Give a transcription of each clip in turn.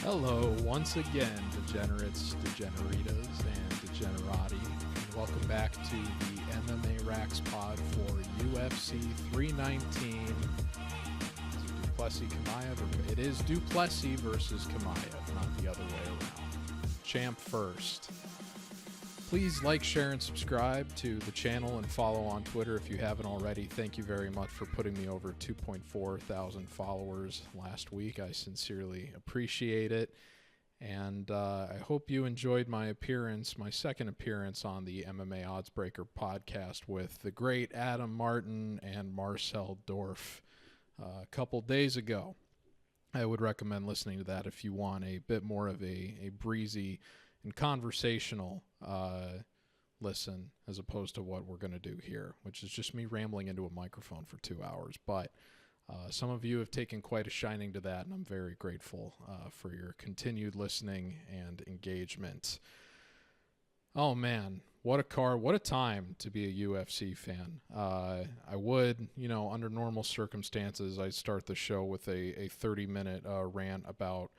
Hello, once again, degenerates, degeneritas, and degenerati, and welcome back to the MMA RAXPOD for UFC 319. Du Plessis Chimaev. It is Du Plessis versus Chimaev, not the other way around. Champ first. Please like, share, and subscribe to the channel and follow on Twitter if you haven't already. Thank you very much for putting me over 2.4 thousand followers last week. I sincerely appreciate it. And I hope you enjoyed my appearance, my second appearance on the MMA Oddsbreaker podcast with the great Adam Martin and Marcel Dorf a couple days ago. I would recommend listening to that if you want a bit more of a breezy and conversational listen as opposed to what we're going to do here, which is just me rambling into a microphone for 2 hours. But some of you have taken quite a shining to that, and I'm very grateful for your continued listening and engagement. Oh, man, what a time to be a UFC fan. I would, under normal circumstances, I'd start the show with a 30-minute rant about,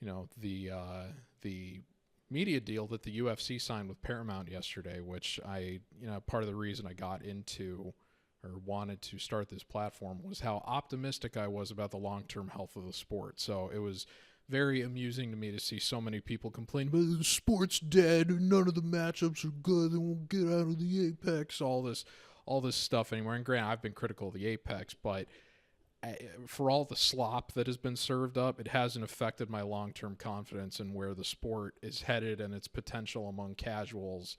the media deal that the UFC signed with Paramount yesterday, which part of the reason I got into or wanted to start this platform was how optimistic I was about the long-term health of the sport. So it was very amusing to me to see so many people complain, but the sport's dead, none of the matchups are good, they won't get out of the Apex, all this stuff anymore. And granted, I've been critical of the Apex, but for all the slop that has been served up, it hasn't affected my long-term confidence in where the sport is headed and its potential among casuals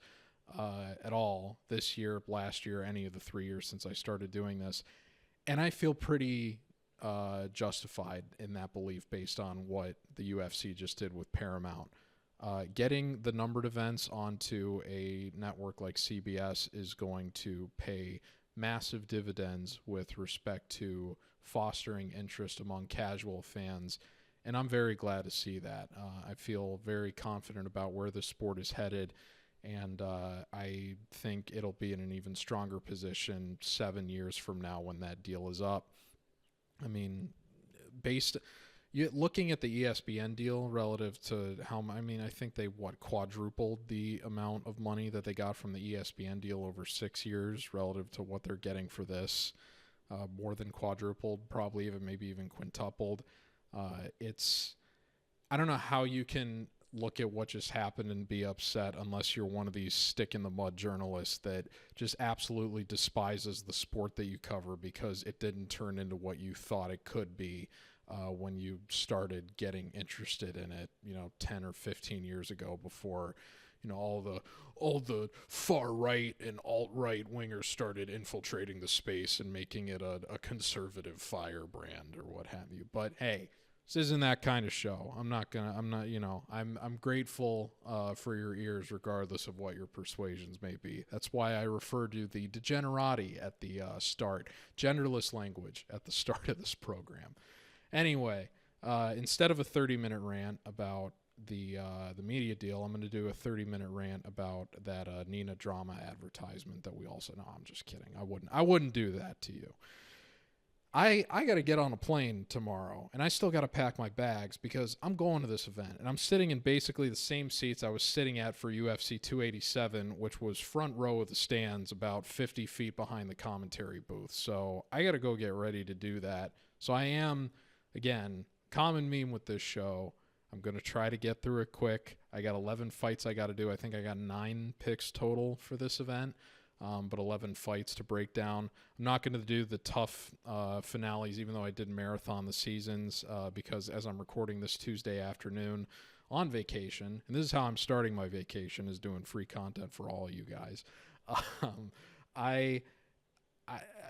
at all this year, last year, any of the 3 years since I started doing this. And I feel pretty justified in that belief based on what the UFC just did with Paramount. Getting the numbered events onto a network like CBS is going to pay massive dividends with respect to fostering interest among casual fans, and I'm very glad to see that. I feel very confident about where the sport is headed, and I think it'll be in an even stronger position 7 years from now when that deal is up. I mean, looking at the ESPN deal relative to I think they quadrupled the amount of money that they got from the ESPN deal over 6 years relative to what they're getting for this. More than quadrupled, probably maybe even quintupled. I don't know how you can look at what just happened and be upset unless you're one of these stick-in-the-mud journalists that just absolutely despises the sport that you cover because it didn't turn into what you thought it could be when you started getting interested in it, 10 or 15 years ago before, all the far right and alt-right wingers started infiltrating the space and making it a conservative firebrand or what have you. But hey, this isn't that kind of show. I'm grateful for your ears regardless of what your persuasions may be. That's why I refer to the degenerati at the start, genderless language at the start of this program. Anyway, instead of a 30-minute rant about the media deal, I'm going to do a 30-minute rant about that Nina drama advertisement that we also know. I'm just kidding. I wouldn't do that to you. I got to get on a plane tomorrow, and I still got to pack my bags because I'm going to this event, and I'm sitting in basically the same seats I was sitting at for UFC 287, which was front row of the stands about 50 feet behind the commentary booth. So I got to go get ready to do that. So I am, again, common meme with this show. I'm going to try to get through it quick. I got 11 fights I got to do. I think I got 9 picks total for this event, but 11 fights to break down. I'm not going to do the tough finales, even though I did marathon the seasons, because as I'm recording this Tuesday afternoon on vacation, and this is how I'm starting my vacation, is doing free content for all of you guys.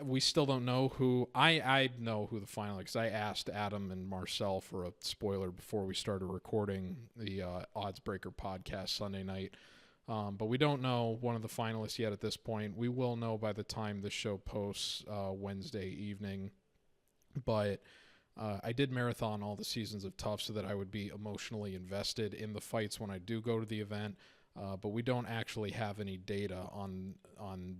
We still don't know who. I know who the final, because I asked Adam and Marcel for a spoiler before we started recording the Oddsbreaker podcast Sunday night. But we don't know one of the finalists yet at this point. We will know by the time the show posts Wednesday evening. But I did marathon all the seasons of Tough so that I would be emotionally invested in the fights when I do go to the event. but we don't actually have any data on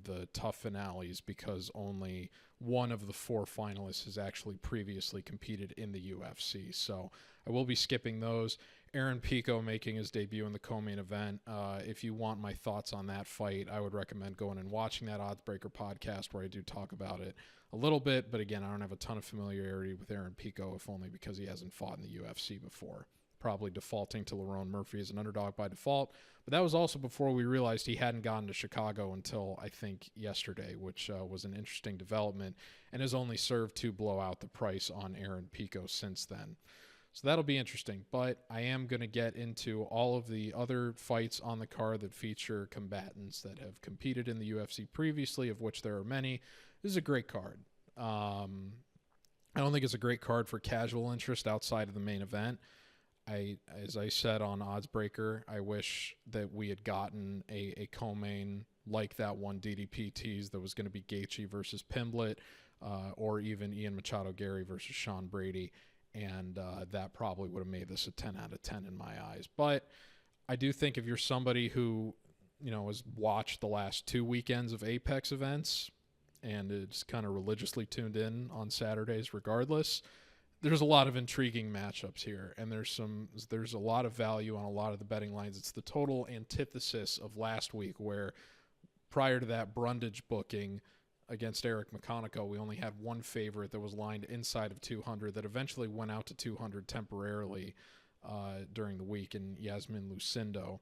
the tough finales because only one of the 4 finalists has actually previously competed in the UFC. So I will be skipping those. Aaron Pico making his debut in the co-main event. If you want my thoughts on that fight, I would recommend going and watching that Oddsbreaker podcast where I do talk about it a little bit. But again, I don't have a ton of familiarity with Aaron Pico, if only because he hasn't fought in the UFC before. Probably defaulting to Lerone Murphy as an underdog by default. But that was also before we realized he hadn't gotten to Chicago until, I think, yesterday, which was an interesting development and has only served to blow out the price on Aaron Pico since then. So that'll be interesting. But I am going to get into all of the other fights on the card that feature combatants that have competed in the UFC previously, of which there are many. This is a great card. I don't think it's a great card for casual interest outside of the main event. As I said on Oddsbreaker, I wish that we had gotten a co-main like that one DDP tease that was going to be Gaethje versus Pimblett, or even Ian Machado Gary versus Sean Brady, and that probably would have made this a 10 out of 10 in my eyes. But I do think if you're somebody who, has watched the last 2 weekends of Apex events and is kind of religiously tuned in on Saturdays regardless, there's a lot of intriguing matchups here, and there's a lot of value on a lot of the betting lines. It's the total antithesis of last week, where prior to that Brundage booking against Eric McConaughey, we only had one favorite that was lined inside of 200 that eventually went out to 200 temporarily during the week in Yasmin Lucindo.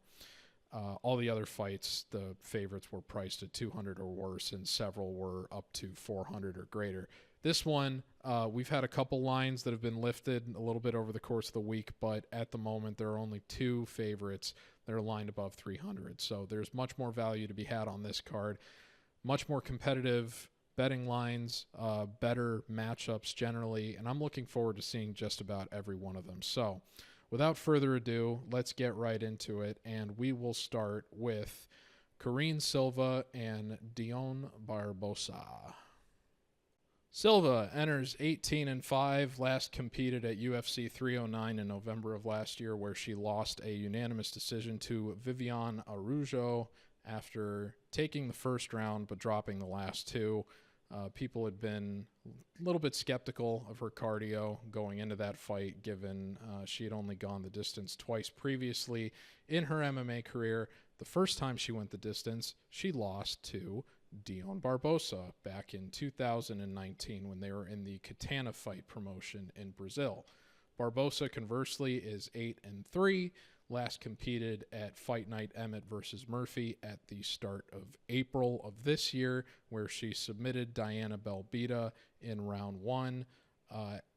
All the other fights, the favorites were priced at 200 or worse, and several were up to 400 or greater. This one, we've had a couple lines that have been lifted a little bit over the course of the week, but at the moment there are only 2 favorites that are lined above 300. So there's much more value to be had on this card. Much more competitive betting lines, better matchups generally, and I'm looking forward to seeing just about every one of them. So without further ado, let's get right into it, and we will start with Karine Silva and Dione Barbosa. Silva enters 18-5, last competed at UFC 309 in November of last year, where she lost a unanimous decision to Viviane Araújo after taking the first round but dropping the last 2. People had been a little bit skeptical of her cardio going into that fight, given she had only gone the distance twice previously in her MMA career. The first time she went the distance, she lost to Dione Barbosa back in 2019 when they were in the Katana fight promotion in Brazil. Barbosa, conversely, is 8-3. Last competed at Fight Night Emmett versus Murphy at the start of April of this year, where she submitted Diana Belbita in round 1.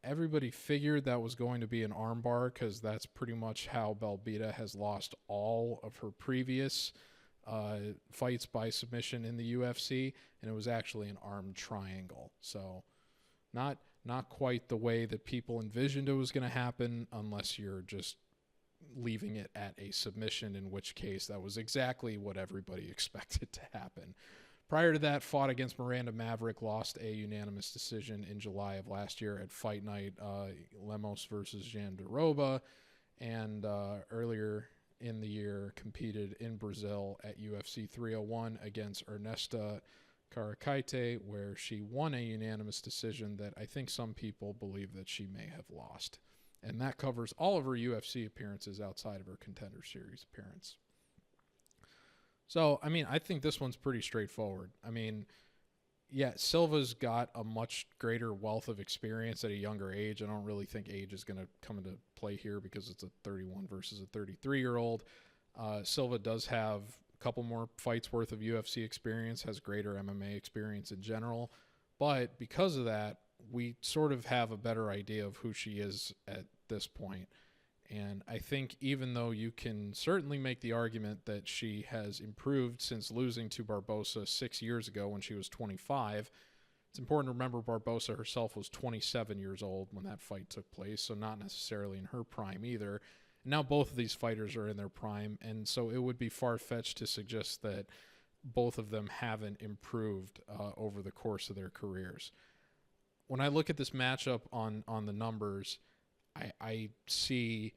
Everybody figured that was going to be an armbar because that's pretty much how Belbita has lost all of her previous fights by submission in the UFC, and it was actually an arm triangle. So not quite the way that people envisioned it was going to happen, unless you're just leaving it at a submission, in which case that was exactly what everybody expected to happen. Prior to that, fought against Miranda Maverick, lost a unanimous decision in July of last year at Fight Night, Lemos versus Jandiroba, and earlier in the year competed in Brazil at UFC 301 against Ernesta Caracite, where she won a unanimous decision that I think some people believe that she may have lost. And that covers all of her UFC appearances outside of her Contender Series appearance. So, I think this one's pretty straightforward. Silva's got a much greater wealth of experience at a younger age. I don't really think age is going to come into play here because it's a 31 versus a 33-year-old. Silva does have a couple more fights worth of UFC experience, has greater MMA experience in general. But because of that, we sort of have a better idea of who she is at this point. And I think even though you can certainly make the argument that she has improved since losing to Barbosa 6 years ago when she was 25, it's important to remember Barbosa herself was 27 years old when that fight took place, so not necessarily in her prime either. Now both of these fighters are in their prime, and so it would be far-fetched to suggest that both of them haven't improved over the course of their careers. When I look at this matchup on the numbers, I see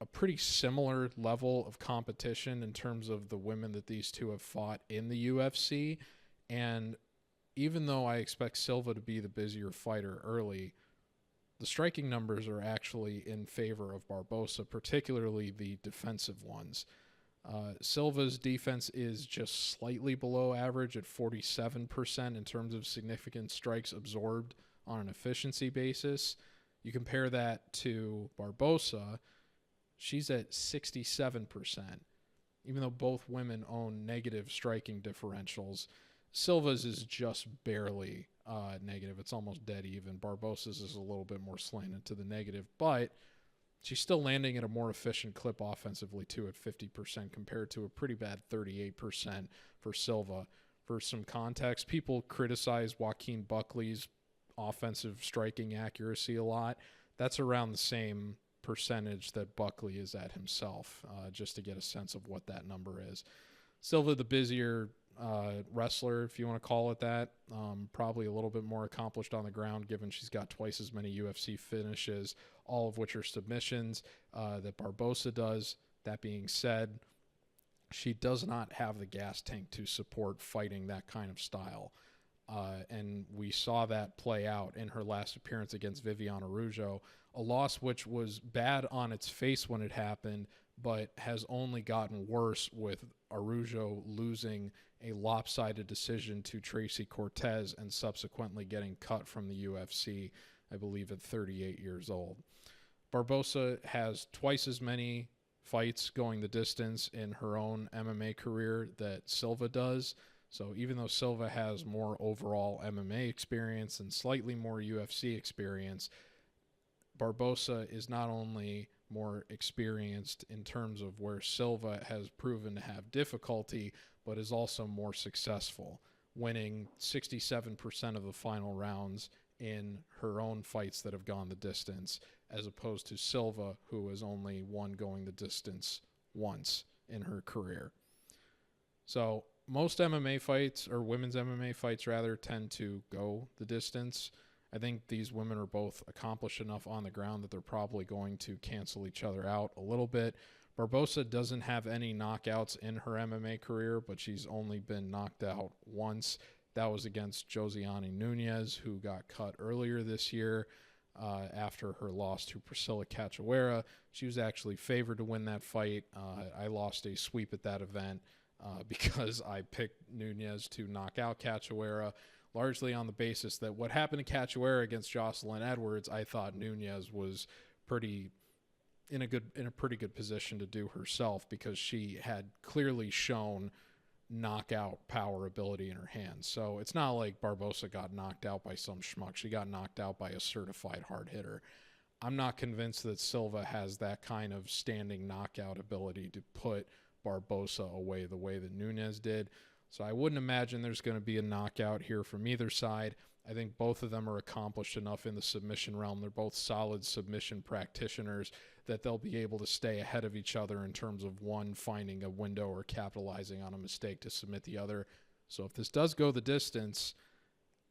a pretty similar level of competition in terms of the women that these two have fought in the UFC. And even though I expect Silva to be the busier fighter early, the striking numbers are actually in favor of Barbosa, particularly the defensive ones. Silva's defense is just slightly below average at 47% in terms of significant strikes absorbed on an efficiency basis. You compare that to Barbosa, she's at 67%. Even though both women own negative striking differentials, Silva's is just barely negative. It's almost dead even. Barbosa's is a little bit more slanted to the negative, but she's still landing at a more efficient clip offensively too at 50% compared to a pretty bad 38% for Silva. For some context, people criticize Joaquin Buckley's offensive striking accuracy a lot. That's around the same percentage that Buckley is at himself, just to get a sense of what that number is. Silva, the busier wrestler, if you want to call it that, probably a little bit more accomplished on the ground, given she's got twice as many UFC finishes, all of which are submissions that Barbosa does. That being said, she does not have the gas tank to support fighting that kind of style. And we saw that play out in her last appearance against Viviane Araújo, a loss which was bad on its face when it happened, but has only gotten worse with Araújo losing a lopsided decision to Tracy Cortez and subsequently getting cut from the UFC, I believe at 38 years old. Barbosa has twice as many fights going the distance in her own MMA career that Silva does. So even though Silva has more overall MMA experience and slightly more UFC experience, Barbosa is not only more experienced in terms of where Silva has proven to have difficulty, but is also more successful, winning 67% of the final rounds in her own fights that have gone the distance, as opposed to Silva, who has only won going the distance once in her career. So most MMA fights, or women's MMA fights rather, tend to go the distance. I think these women are both accomplished enough on the ground that they're probably going to cancel each other out a little bit. Barbosa doesn't have any knockouts in her MMA career, but she's only been knocked out once. That was against Josiane Nunez, who got cut earlier this year after her loss to Priscilla Cachoeira. She was actually favored to win that fight. I lost a sweep at that event because I picked Nunez to knock out Cachoeira, largely on the basis that what happened to Cachoeira against Jocelyn Edwards, I thought Nunez was in a pretty good position to do herself, because she had clearly shown knockout power ability in her hands. So it's not like Barbosa got knocked out by some schmuck. She got knocked out by a certified hard hitter. I'm not convinced that Silva has that kind of standing knockout ability to put Barbosa away the way that Nunez did. So I wouldn't imagine there's going to be a knockout here from either side. I think both of them are accomplished enough in the submission realm. They're both solid submission practitioners that they'll be able to stay ahead of each other in terms of one finding a window or capitalizing on a mistake to submit the other. So if this does go the distance,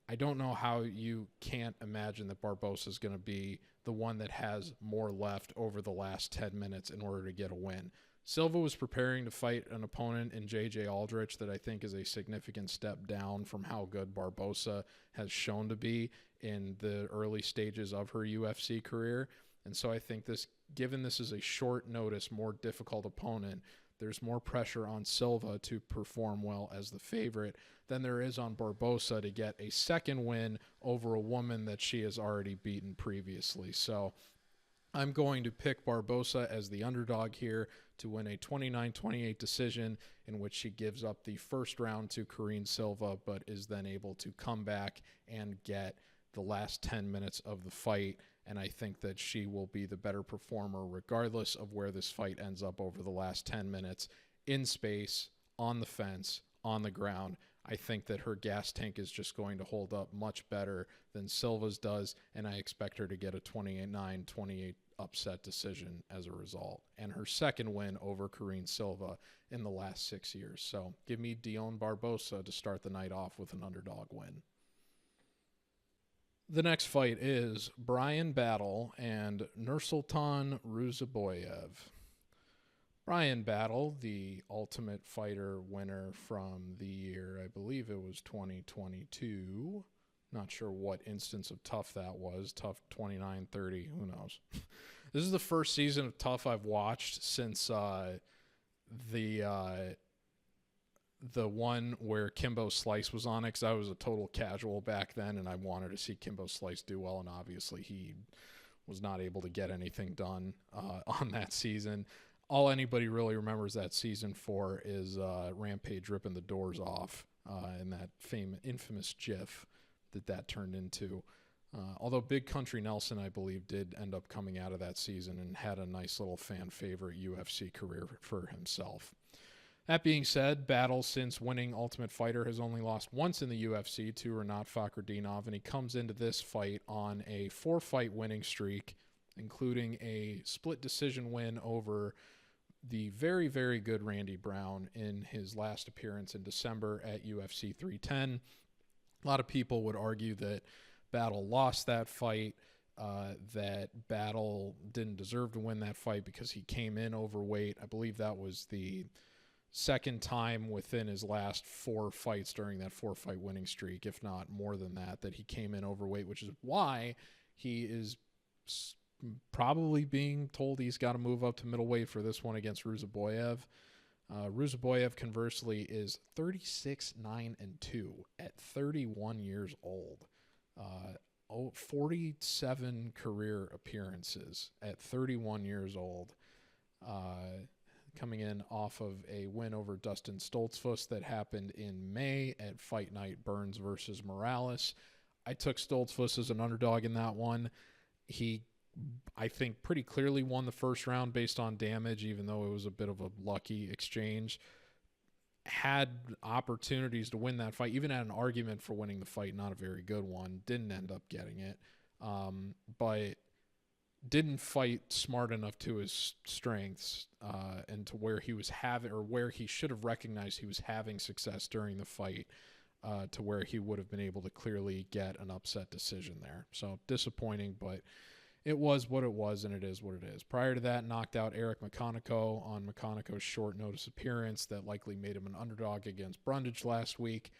I don't know how you can't imagine that Barbosa is going to be the one that has more left over the last 10 minutes in order to get a win. Silva was preparing to fight an opponent in J.J. Aldrich that I think is a significant step down from how good Barbosa has shown to be in the early stages of her UFC career. And so I think this, given this is a short notice, more difficult opponent, there's more pressure on Silva to perform well as the favorite than there is on Barbosa to get a second win over a woman that she has already beaten previously. So I'm going to pick Barbosa as the underdog here to win a 29-28 decision in which she gives up the first round to Karine Silva, but is then able to come back and get the last 10 minutes of the fight. And I think that she will be the better performer regardless of where this fight ends up over the last 10 minutes, in space, on the fence, on the ground. I think that her gas tank is just going to hold up much better than Silva's does, and I expect her to get a 28-9, 28 upset decision as a result, and her second win over Karine Silva in the last 6 years. So give me Dione Barbosa to start the night off with an underdog win. The next fight is Bryan Battle and Nursulton Ruziboev. Bryan Battle, the Ultimate Fighter winner from the year, I believe it was 2022. Not sure what instance of TUF that was. TUF 29, 30, who knows. This is the first season of TUF I've watched since the one where Kimbo Slice was on it, because I was a total casual back then, and I wanted to see Kimbo Slice do well, and obviously he was not able to get anything done on that season. All anybody really remembers that season for is Rampage ripping the doors off and that infamous GIF that turned into. Although Big Country Nelson, I believe, did end up coming out of that season and had a nice little fan favorite UFC career for himself. That being said, Battle, since winning Ultimate Fighter, has only lost once in the UFC to Rinat Fakhretdinov, and he comes into this fight on a 4-fight winning streak, including a split decision win over the very, very good Randy Brown in his last appearance in December at UFC 310. A lot of people would argue that Battle lost that fight, that Battle didn't deserve to win that fight because he came in overweight. I believe that was the second time within his last 4 fights during that 4-fight winning streak, if not more than that, that he came in overweight, which is why he is probably being told he's got to move up to middleweight for this one against Ruziboev. Ruziboev, conversely, is 36-9-2 at 31 years old. 47 career appearances at 31 years old. Coming in off of a win over Dustin Stoltzfus that happened in May at Fight Night Burns versus Morales. I took Stoltzfus as an underdog in that one. He, I think, pretty clearly won the first round based on damage, even though it was a bit of a lucky exchange. Had opportunities to win that fight, even had an argument for winning the fight, not a very good one. Didn't end up getting it, but didn't fight smart enough to his strengths and to where he was having, or where he should have recognized he was having success during the fight, to where he would have been able to clearly get an upset decision there. So disappointing, but it was what it was, and it is what it is. Prior to that, knocked out Eric McConaughey on McConaughey's short notice appearance that likely made him an underdog against Brundage last week.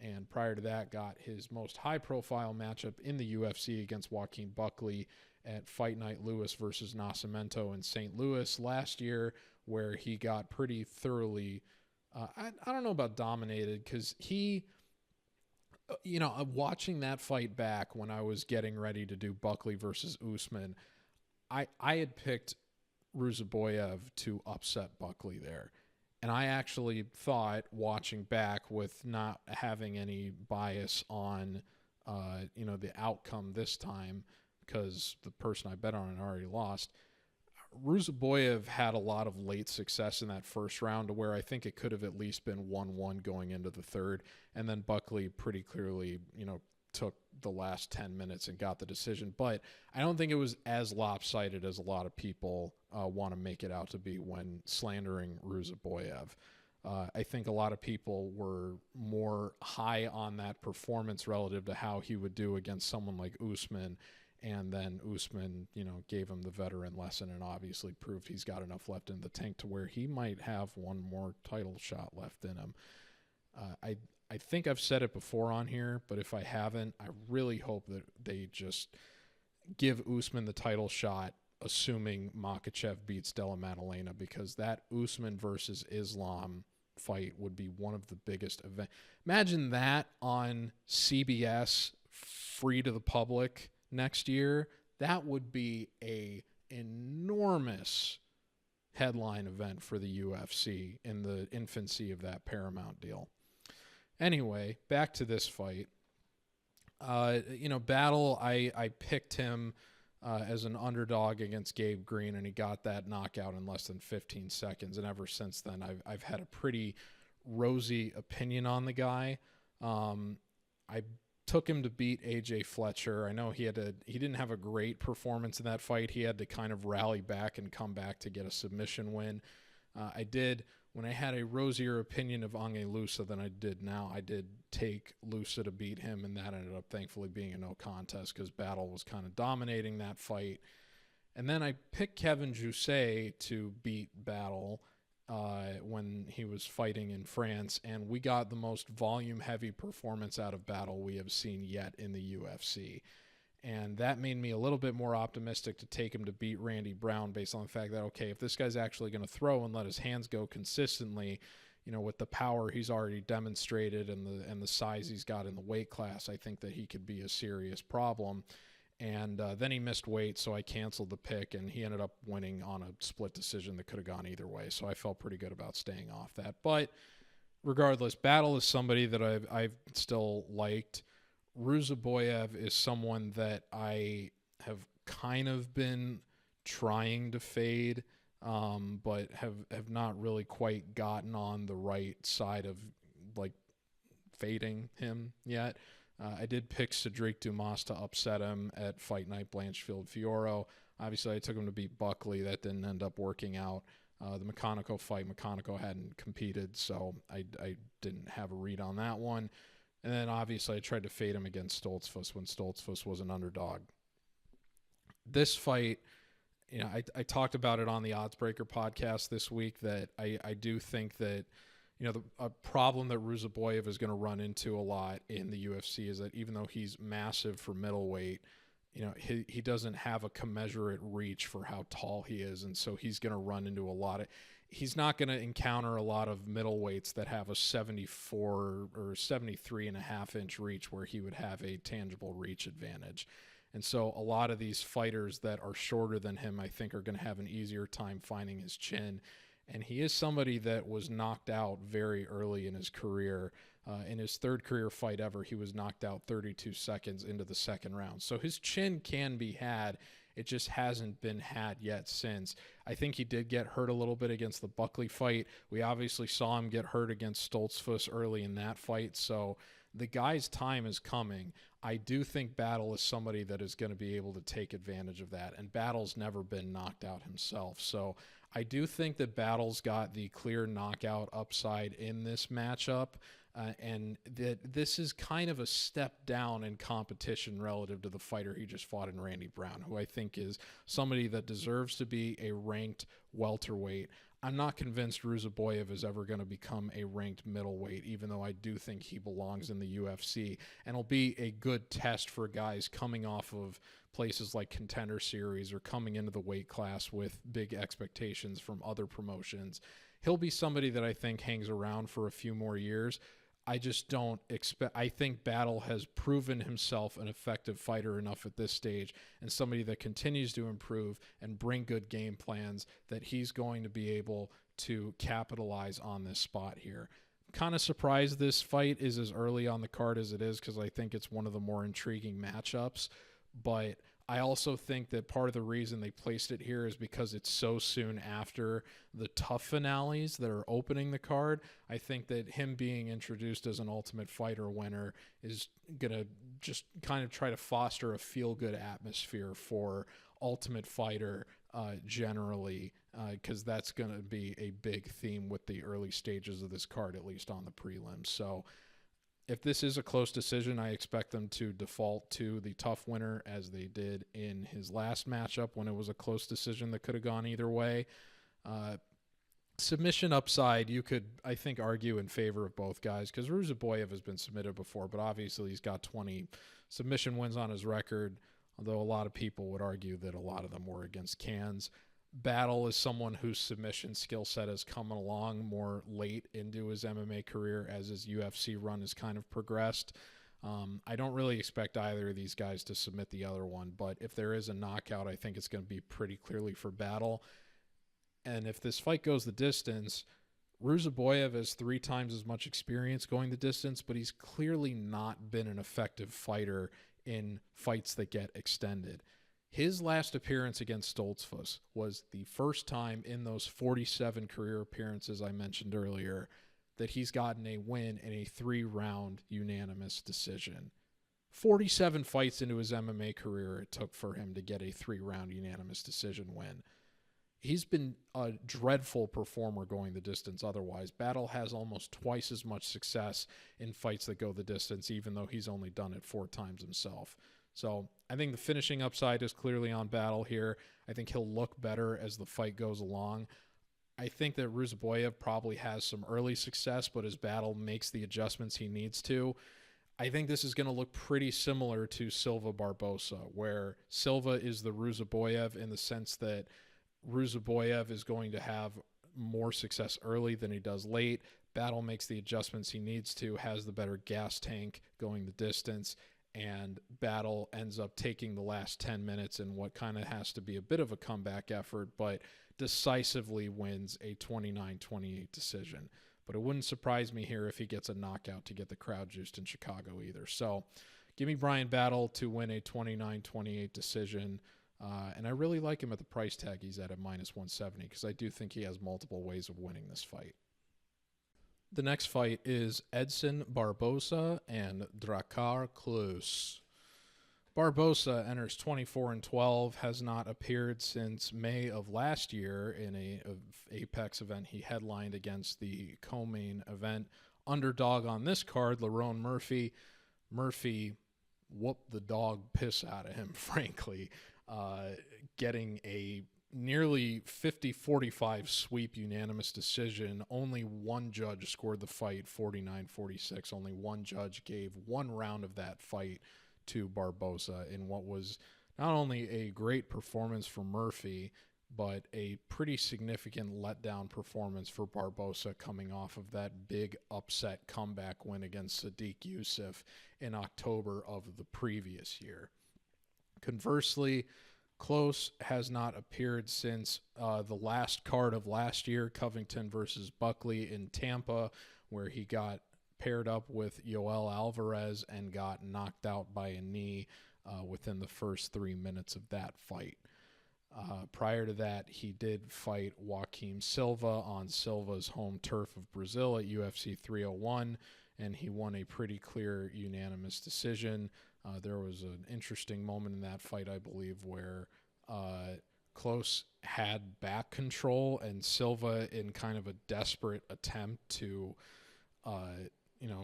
And prior to that, got his most high-profile matchup in the UFC against Joaquin Buckley at Fight Night Lewis versus Nascimento in St. Louis last year, where he got pretty thoroughly, I don't know about dominated, because he, watching that fight back when I was getting ready to do Buckley versus Usman, I had picked Ruziboev to upset Buckley there. And I actually thought, watching back with not having any bias on, the outcome this time, because the person I bet on had already lost, Ruziboev had a lot of late success in that first round to where I think it could have at least been 1-1 going into the third. And then Buckley pretty clearly, took the last 10 minutes and got the decision. But I don't think it was as lopsided as a lot of people want to make it out to be when slandering Ruziboev. I think a lot of people were more high on that performance relative to how he would do against someone like Usman. And then Usman, gave him the veteran lesson and obviously proved he's got enough left in the tank to where he might have one more title shot left in him. I think I've said it before on here, but if I haven't, I really hope that they just give Usman the title shot, assuming Makhachev beats Della Maddalena, because that Usman versus Islam fight would be one of the biggest events. Imagine that on CBS, free to the public next year. That would be a enormous headline event for the UFC in the infancy of that Paramount deal. Anyway, back to this fight. Battle, I picked him as an underdog against Gabe Green, and he got that knockout in less than 15 seconds. And ever since then, I've had a pretty rosy opinion on the guy. I took him to beat AJ Fletcher. I know he didn't have a great performance in that fight. He had to kind of rally back and come back to get a submission win. I did when I had a rosier opinion of Ange Loosa than I did now, I did take Loosa to beat him, and that ended up thankfully being a no contest because Battle was kind of dominating that fight. And then I picked Kevin Jousset to beat Battle when he was fighting in France, and we got the most volume-heavy performance out of Battle we have seen yet in the UFC. And that made me a little bit more optimistic to take him to beat Randy Brown based on the fact that, okay, if this guy's actually going to throw and let his hands go consistently, you know, with the power he's already demonstrated and the size he's got in the weight class, I think that he could be a serious problem. And then he missed weight, so I canceled the pick, and he ended up winning on a split decision that could have gone either way. So I felt pretty good about staying off that. But regardless, Battle is somebody that I've still liked. Ruziboev is someone that I have kind of been trying to fade, but have not really quite gotten on the right side of like fading him yet. I did pick Cedric Dumas to upset him at Fight Night Blanchfield Fioro. Obviously, I took him to beat Buckley. That didn't end up working out. The McConaughey fight, McConaughey hadn't competed, so I didn't have a read on that one. And then obviously I tried to fade him against Stoltzfus when Stoltzfus was an underdog. This fight, you know, I talked about it on the Oddsbreaker podcast this week that I do think that, you know, a problem that Ruziboev is going to run into a lot in the UFC is that even though he's massive for middleweight, you know, he doesn't have a commensurate reach for how tall he is. And so he's going to run into a lot of... He's not going to encounter a lot of middleweights that have a 74 or 73 and a half inch reach where he would have a tangible reach advantage. And so a lot of these fighters that are shorter than him, I think, are going to have an easier time finding his chin. And he is somebody that was knocked out very early in his career. In his third career fight ever, he was knocked out 32 seconds into the second round. So his chin can be had. It just hasn't been had yet since. I think he did get hurt a little bit against the Buckley fight. We obviously saw him get hurt against Stoltzfus early in that fight. So the guy's time is coming. I do think Battle is somebody that is going to be able to take advantage of that. And Battle's never been knocked out himself. So I do think that Battle's got the clear knockout upside in this matchup. And that this is kind of a step down in competition relative to the fighter he just fought in Randy Brown, who I think is somebody that deserves to be a ranked welterweight. I'm not convinced Ruziboev is ever going to become a ranked middleweight, even though I do think he belongs in the UFC. And it'll be a good test for guys coming off of places like Contender Series or coming into the weight class with big expectations from other promotions. He'll be somebody that I think hangs around for a few more years. I just don't expect... I think Battle has proven himself an effective fighter enough at this stage and somebody that continues to improve and bring good game plans that he's going to be able to capitalize on this spot here. Kind of surprised this fight is as early on the card as it is because I think it's one of the more intriguing matchups, but I also think that part of the reason they placed it here is because it's so soon after the tough finales that are opening the card. I think that him being introduced as an Ultimate Fighter winner is going to just kind of try to foster a feel-good atmosphere for Ultimate Fighter generally, because that's going to be a big theme with the early stages of this card, at least on the prelims. So if this is a close decision, I expect them to default to the tough winner as they did in his last matchup when it was a close decision that could have gone either way. Submission upside, you could, I think, argue in favor of both guys because Ruziboev has been submitted before, but obviously he's got 20 submission wins on his record, although a lot of people would argue that a lot of them were against cans. Battle is someone whose submission skill set has come along more late into his MMA career as his UFC run has kind of progressed. I don't really expect either of these guys to submit the other one, but if there is a knockout, I think it's going to be pretty clearly for Battle. And if this fight goes the distance, Ruziboev has 3 times as much experience going the distance, but he's clearly not been an effective fighter in fights that get extended. His last appearance against Stoltzfus was the first time in those 47 career appearances I mentioned earlier that he's gotten a win in a 3-round unanimous decision. 47 fights into his MMA career it took for him to get a 3-round unanimous decision win. he's been a dreadful performer going the distance otherwise. Battle has almost twice as much success in fights that go the distance, even though he's only done it 4 times himself. So I think the finishing upside is clearly on Battle here. I think he'll look better as the fight goes along. I think that Ruziboev probably has some early success, but as Battle makes the adjustments he needs to, I think this is going to look pretty similar to Silva Barbosa, where Silva is the Ruziboev in the sense that Ruziboev is going to have more success early than he does late. Battle makes the adjustments he needs to, has the better gas tank going the distance, and Battle ends up taking the last 10 minutes in what kind of has to be a bit of a comeback effort, but decisively wins a 29-28 decision. But it wouldn't surprise me here if he gets a knockout to get the crowd juiced in Chicago either. So give me Bryan Battle to win a 29-28 decision. And I really like him at the price tag he's at -170 because I do think he has multiple ways of winning this fight. The next fight is Edson Barbosa and Drakkar Klose. Barbosa enters 24-12, has not appeared since May of last year in a Apex event he headlined against the co-main event. Underdog on this card, Lerone Murphy. Murphy whooped the dog piss out of him, frankly, getting a nearly 50-45 sweep unanimous decision. Only one judge scored the fight 49-46. Only one judge gave one round of that fight to Barbosa in what was not only a great performance for Murphy, but a pretty significant letdown performance for Barbosa coming off of that big upset comeback win against Sadiq Youssef in October of the previous year. Conversely, Klose has not appeared since the last card of last year, Covington versus Buckley in Tampa, where he got paired up with Yoel Alvarez and got knocked out by a knee within the first 3 minutes of that fight. Prior to that, he did fight Joaquim Silva on Silva's home turf of Brazil at UFC 301, and he won a pretty clear unanimous decision. There was an interesting moment in that fight, I believe, where Klose had back control and Silva, in kind of a desperate attempt to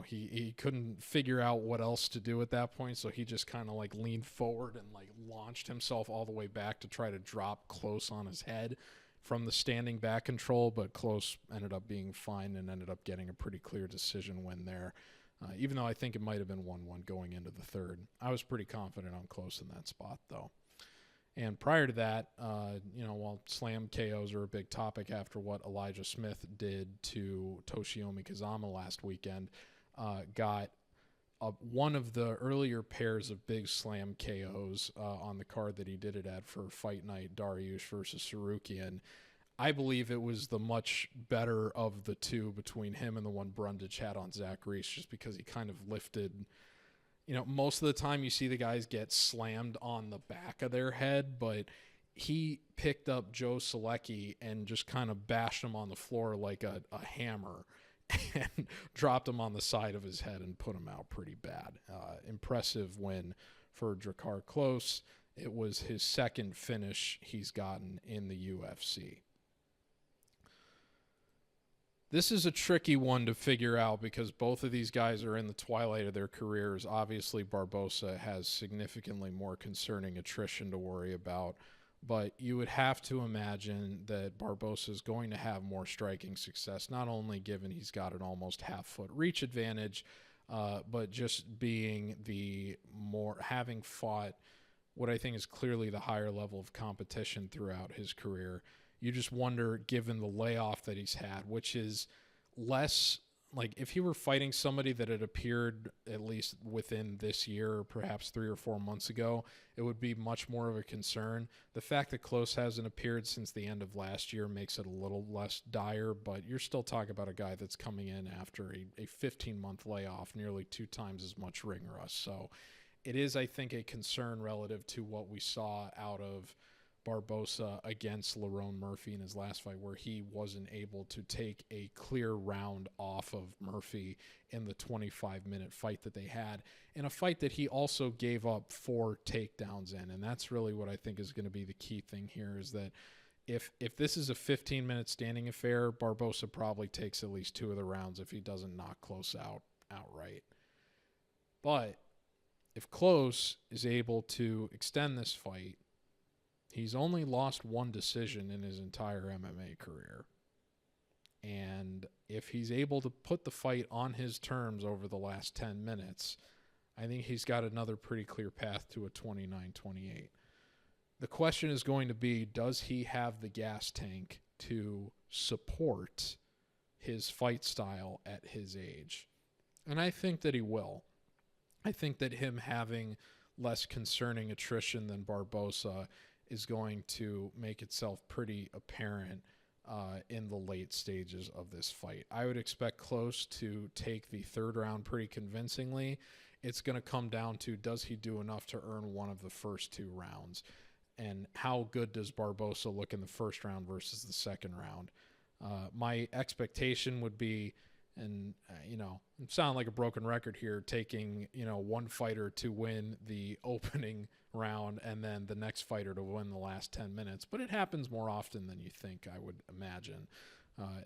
he couldn't figure out what else to do at that point, so he just kind of like leaned forward and like launched himself all the way back to try to drop Klose on his head from the standing back control, but Klose ended up being fine and ended up getting a pretty clear decision win there, even though I think it might have been 1-1 going into the third. I was pretty confident on Klose in that spot, though. And prior to that, while slam KOs are a big topic after what Elijah Smith did to Toshiomi Kazama last weekend, got one of the earlier pairs of big slam KOs on the card that he did it at for Fight Night, Dariush versus Sarukian. I believe it was the much better of the two between him and the one Brundage had on Zach Reese, just because he kind of lifted. Most of the time you see the guys get slammed on the back of their head, but he picked up Joe Selecki and just kind of bashed him on the floor like a hammer and dropped him on the side of his head and put him out pretty bad. Impressive win for Drakkar Klose. It was his second finish he's gotten in the UFC. This is a tricky one to figure out because both of these guys are in the twilight of their careers. Obviously, Barbosa has significantly more concerning attrition to worry about, but you would have to imagine that Barbosa is going to have more striking success, not only given he's got an almost half-foot reach advantage, but just being having fought what I think is clearly the higher level of competition throughout his career. You just wonder, given the layoff that he's had, which is less like if he were fighting somebody that had appeared at least within this year, or perhaps 3 or 4 months ago, it would be much more of a concern. The fact that Klose hasn't appeared since the end of last year makes it a little less dire, but you're still talking about a guy that's coming in after a 15-month layoff, nearly 2 times as much ring rust. So it is, I think, a concern relative to what we saw out of Barbosa against Lerone Murphy in his last fight, where he wasn't able to take a clear round off of Murphy in the 25-minute fight that they had, in a fight that he also gave up 4 takedowns in. And that's really what I think is going to be the key thing here, is that if this is a 15-minute standing affair, Barbosa probably takes at least 2 of the rounds if he doesn't knock Klose out outright. But if Klose is able to extend this fight, he's only lost 1 decision in his entire MMA career. And if he's able to put the fight on his terms over the last 10 minutes, I think he's got another pretty clear path to a 29-28. The question is going to be, does he have the gas tank to support his fight style at his age? And I think that he will. I think that him having less concerning attrition than Barbosa is going to make itself pretty apparent in the late stages of this fight. I would expect Klose to take the 3rd round pretty convincingly. It's going to come down to, does he do enough to earn one of the first 2 rounds? And how good does Barbosa look in the 1st round versus the 2nd round? My expectation would be, and I sound like a broken record here, taking, one fighter to win the opening round and then the next fighter to win the last 10 minutes. But it happens more often than you think, I would imagine,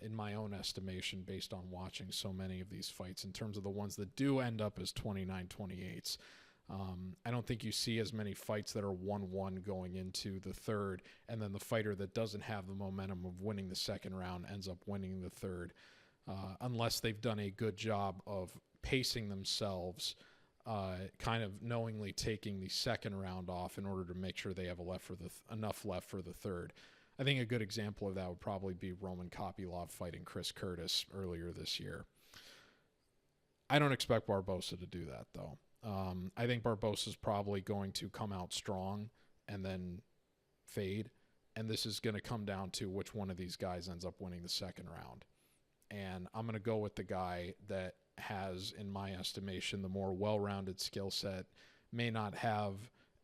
in my own estimation, based on watching so many of these fights in terms of the ones that do end up as 29-28s. I don't think you see as many fights that are 1-1 going into the 3rd, and then the fighter that doesn't have the momentum of winning the 2nd round ends up winning the 3rd, unless they've done a good job of pacing themselves, kind of knowingly taking the 2nd round off in order to make sure they have enough left for the 3rd. I think a good example of that would probably be Roman Kopylov fighting Chris Curtis earlier this year. I don't expect Barbosa to do that, though. I think Barbosa is probably going to come out strong and then fade, and this is going to come down to which one of these guys ends up winning the 2nd round. And I'm going to go with the guy that has, in my estimation, the more well-rounded skill set, may not have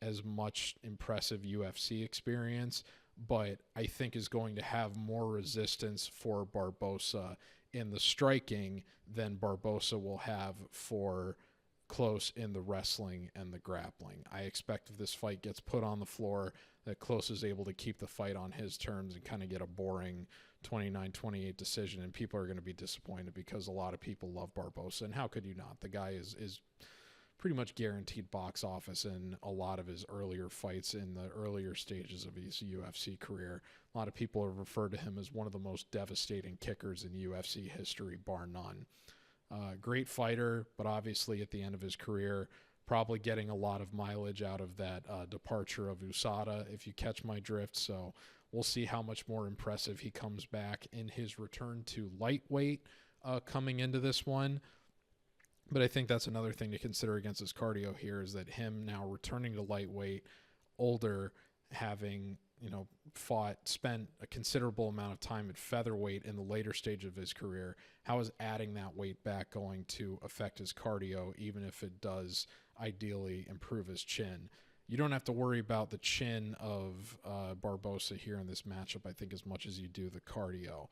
as much impressive UFC experience, but I think is going to have more resistance for Barbosa in the striking than Barbosa will have for Klose in the wrestling and the grappling. I expect if this fight gets put on the floor, that Klose is able to keep the fight on his terms and kind of get a boring 29-28 decision, and people are going to be disappointed because a lot of people love Barbosa, and how could you not? The guy is pretty much guaranteed box office in a lot of his earlier fights in the earlier stages of his UFC career. A lot of people have referred to him as one of the most devastating kickers in UFC history, bar none. Great fighter, but obviously at the end of his career, probably getting a lot of mileage out of that departure of USADA, if you catch my drift. So we'll see how much more impressive he comes back in his return to lightweight coming into this one. But I think that's another thing to consider against his cardio here, is that him now returning to lightweight, older, having spent a considerable amount of time at featherweight in the later stage of his career. How is adding that weight back going to affect his cardio, even if it does ideally improve his chin? You don't have to worry about the chin of Barbosa here in this matchup, I think, as much as you do the cardio.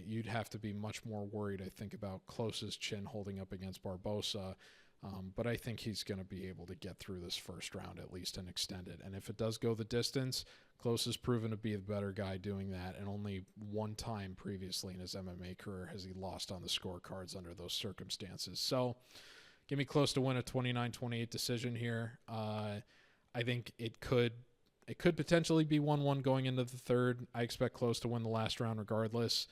You'd have to be much more worried, I think, about Klose's chin holding up against Barbosa. But I think he's going to be able to get through this 1st round at least and extend it. And if it does go the distance, Klose has proven to be the better guy doing that. And only one time previously in his MMA career has he lost on the scorecards under those circumstances. So give me Klose to win a 29-28 decision here. I think it could potentially be 1-1 going into the 3rd. I expect Klose to win the last round regardless.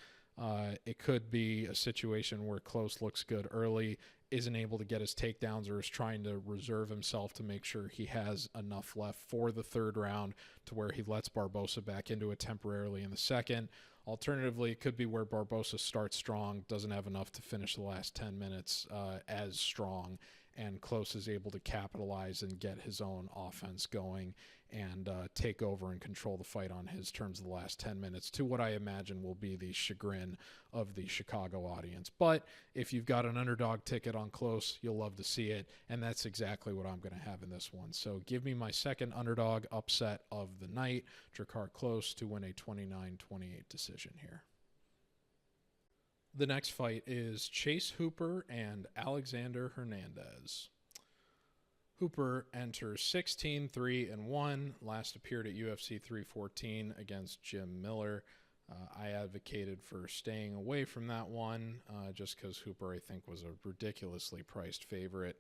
It could be a situation where Klose looks good early, isn't able to get his takedowns, or is trying to reserve himself to make sure he has enough left for the 3rd round to where he lets Barbosa back into it temporarily in the 2nd. Alternatively, it could be where Barbosa starts strong, doesn't have enough to finish the last 10 minutes as strong, and Klose is able to capitalize and get his own offense going and take over and control the fight on his terms of the last 10 minutes, to what I imagine will be the chagrin of the Chicago audience. But if you've got an underdog ticket on Klose, you'll love to see it, and that's exactly what I'm going to have in this one. So give me my 2nd underdog upset of the night, Drakkar Klose, to win a 29-28 decision here. The next fight is Chase Hooper and Alexander Hernandez. Hooper enters 16-3-1. Last appeared at UFC 314 against Jim Miller. I advocated for staying away from that one just because Hooper, I think, was a ridiculously priced favorite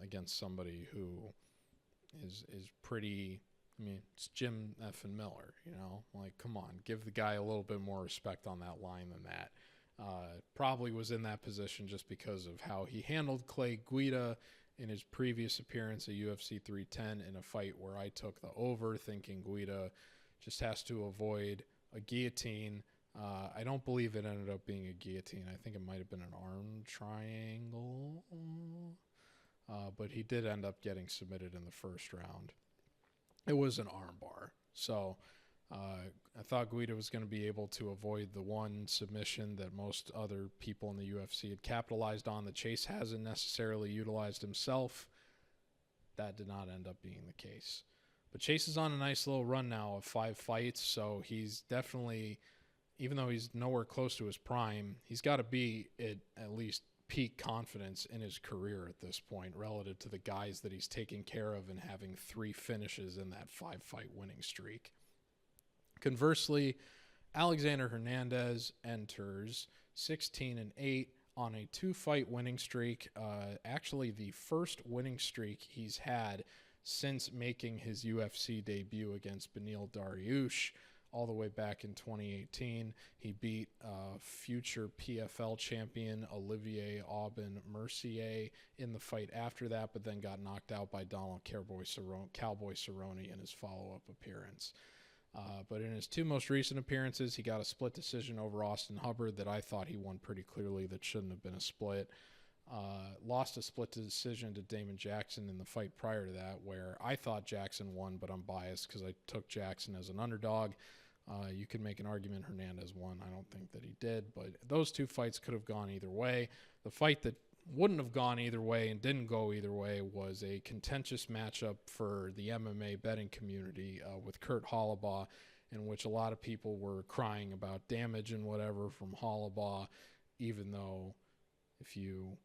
against somebody who is pretty... I mean, it's Jim effing Miller, you know? Like, come on, give the guy a little bit more respect on that line than that. Probably was in that position just because of how he handled Clay Guida in his previous appearance at UFC 310 in a fight where I took the over, thinking Guida just has to avoid a guillotine. I don't believe it ended up being a guillotine. I think it might have been an arm triangle. But he did end up getting submitted in the first round. It was an arm bar. So I thought Guida was going to be able to avoid the one submission that most other people in the UFC had capitalized on that Chase hasn't necessarily utilized himself. That did not end up being the case. But Chase is on a nice little run now of 5 fights, so he's definitely, even though he's nowhere close to his prime, he's got to be at least peak confidence in his career at this point relative to the guys that he's taking care of and having 3 finishes in that 5-fight winning streak. Conversely, Alexander Hernandez enters 16-8 on a 2-fight winning streak. Actually, the first winning streak he's had since making his UFC debut against Beneil Dariush all the way back in 2018. He beat future PFL champion Olivier Aubin Mercier in the fight after that, but then got knocked out by Donald Cowboy Cerrone in his follow-up appearance. But in his 2 most recent appearances, he got a split decision over Austin Hubbard that I thought he won pretty clearly that shouldn't have been a split. Lost a split decision to Damon Jackson in the fight prior to that, where I thought Jackson won, but I'm biased because I took Jackson as an underdog. You could make an argument Hernandez won. I don't think that he did, but those 2 fights could have gone either way. The fight that wouldn't have gone either way and didn't go either way was a contentious matchup for the MMA betting community with Kurt Hollabaugh, in which a lot of people were crying about damage and whatever from Hollabaugh, even though if you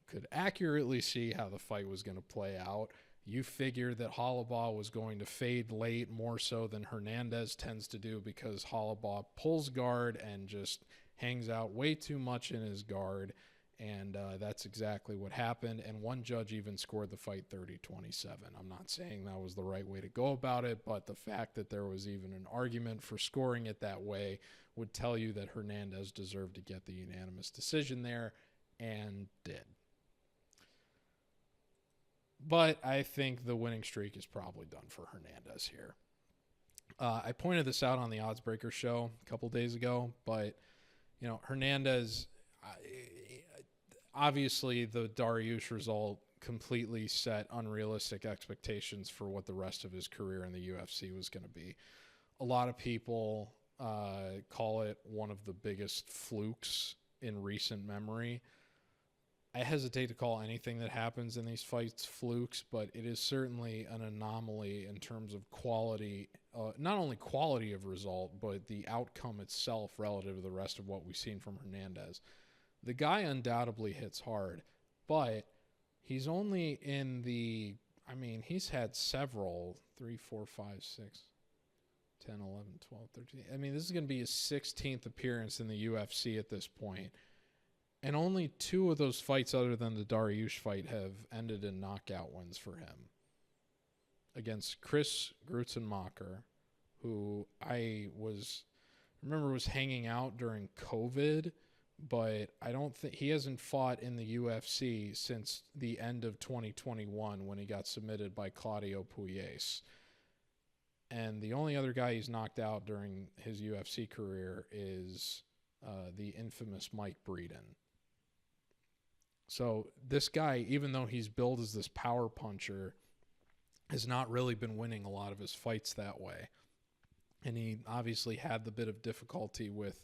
could accurately see how the fight was going to play out, you figured that Hollabaugh was going to fade late more so than Hernandez tends to do because Hollabaugh pulls guard and just hangs out way too much in his guard. And that's exactly what happened. And one judge even scored the fight 30-27. I'm not saying that was the right way to go about it, but the fact that there was even an argument for scoring it that way would tell you that Hernandez deserved to get the unanimous decision there, and did. But I think the winning streak is probably done for Hernandez here. I pointed this out on the Oddsbreaker show a couple days ago, but, you know, Hernandez, obviously the Dariush result completely set unrealistic expectations for what the rest of his career in the UFC was going to be. A lot of people call it one of the biggest flukes in recent memory. I hesitate to call anything that happens in these fights flukes, but it is certainly an anomaly in terms of quality, not only quality of result, but the outcome itself relative to the rest of what we've seen from Hernandez. The guy undoubtedly hits hard, but he's only in the, I mean, he's had several, 3, 4, 5, 6, 10, 11, 12, 13. I mean, this is going to be his 16th appearance in the UFC at this point. And only 2 of those fights other than the Dariush fight have ended in knockout wins for him. Against Chris Grutzenmacher, who I remember was hanging out during COVID, but I don't think he hasn't fought in the UFC since the end of 2021 when he got submitted by Claudio Puelles. And the only other guy he's knocked out during his UFC career is the infamous Mike Breeden. So this guy, even though he's billed as this power puncher, has not really been winning a lot of his fights that way. And he obviously had the bit of difficulty with,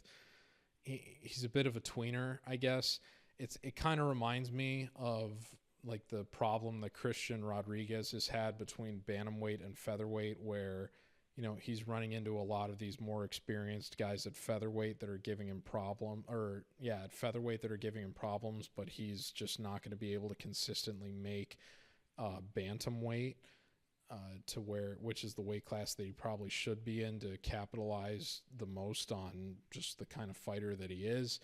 he's a bit of a tweener, I guess. It kind of reminds me of like the problem that Christian Rodriguez has had between bantamweight and featherweight, where, you know, he's running into a lot of these more experienced guys at featherweight that are giving him at featherweight that are giving him problems, but he's just not going to be able to consistently make bantamweight, which is the weight class that he probably should be in to capitalize the most on just the kind of fighter that he is.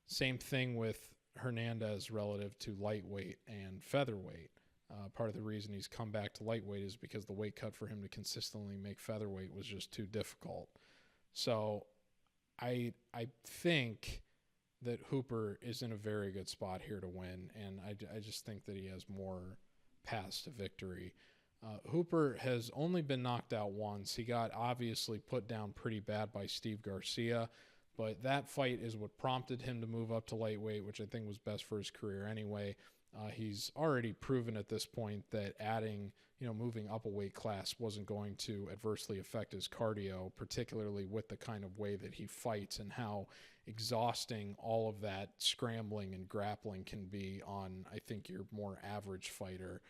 Same thing with Hernandez relative to lightweight and featherweight. Part of the reason he's come back to lightweight is because the weight cut for him to consistently make featherweight was just too difficult. So I think that Hooper is in a very good spot here to win, and I just think that he has more paths to victory. Hooper has only been knocked out once. He got obviously put down pretty bad by Steve Garcia, but that fight is what prompted him to move up to lightweight, which I think was best for his career anyway. He's already proven at this point that moving up a weight class wasn't going to adversely affect his cardio, particularly with the kind of way that he fights and how exhausting all of that scrambling and grappling can be on, I think, your more average fighter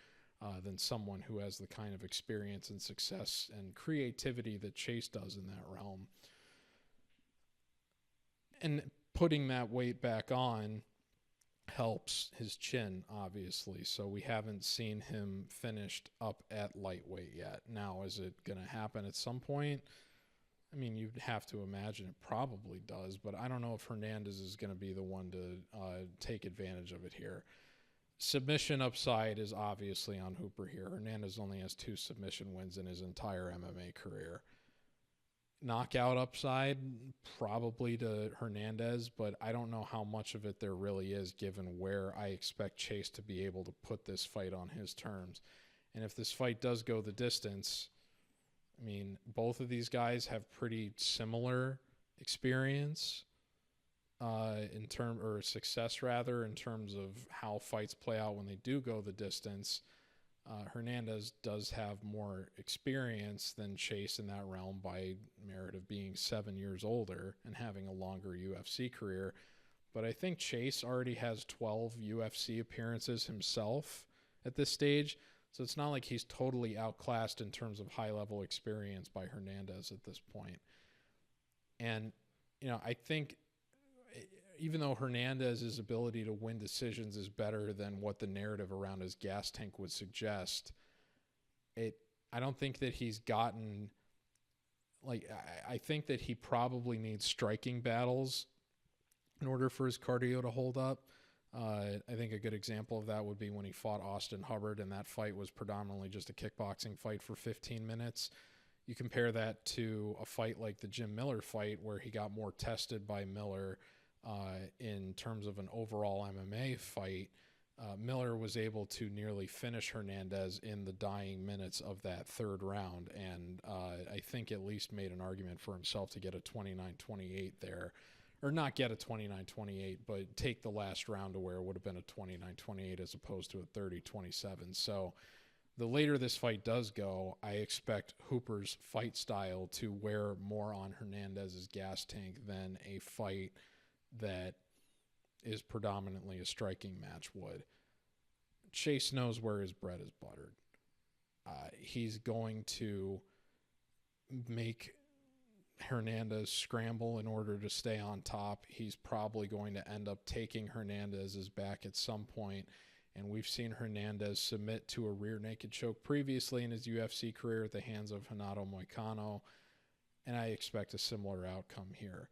than someone who has the kind of experience and success and creativity that Chase does in that realm. And putting that weight back on helps his chin, obviously. So we haven't seen him finished up at lightweight yet. Now, is it going to happen at some point? I mean, you'd have to imagine it probably does, but I don't know if Hernandez is going to be the one to take advantage of it here. Submission upside is obviously on Hooper here. Hernandez only has 2 submission wins in his entire MMA career. Knockout upside, probably to Hernandez, but I don't know how much of it there really is given where I expect Chase to be able to put this fight on his terms. And if this fight does go the distance, I mean, both of these guys have pretty similar experience success rather, in terms of how fights play out when they do go the distance. Hernandez does have more experience than Chase in that realm by merit of being 7 years older and having a longer UFC career. But I think Chase already has 12 UFC appearances himself at this stage. So it's not like he's totally outclassed in terms of high-level experience by Hernandez at this point. And, I think even though Hernandez's ability to win decisions is better than what the narrative around his gas tank would suggest, I don't think that he's gotten, I think that he probably needs striking battles in order for his cardio to hold up. I think a good example of that would be when he fought Austin Hubbard, and that fight was predominantly just a kickboxing fight for 15 minutes. You compare that to a fight like the Jim Miller fight, where he got more tested by Miller in terms of an overall MMA fight. Miller was able to nearly finish Hernandez in the dying minutes of that third round, and I think at least made an argument for himself to get a 29-28 there. Or not get a 29-28, but take the last round to where it would have been a 29-28 as opposed to a 30-27. So the later this fight does go, I expect Hooper's fight style to wear more on Hernandez's gas tank than a fight that is predominantly a striking match would. Chase knows where his bread is buttered. He's going to make Hernandez scramble in order to stay on top. He's probably going to end up taking Hernandez's back at some point, and we've seen Hernandez submit to a rear naked choke previously in his UFC career at the hands of Renato Moicano, and I expect a similar outcome here.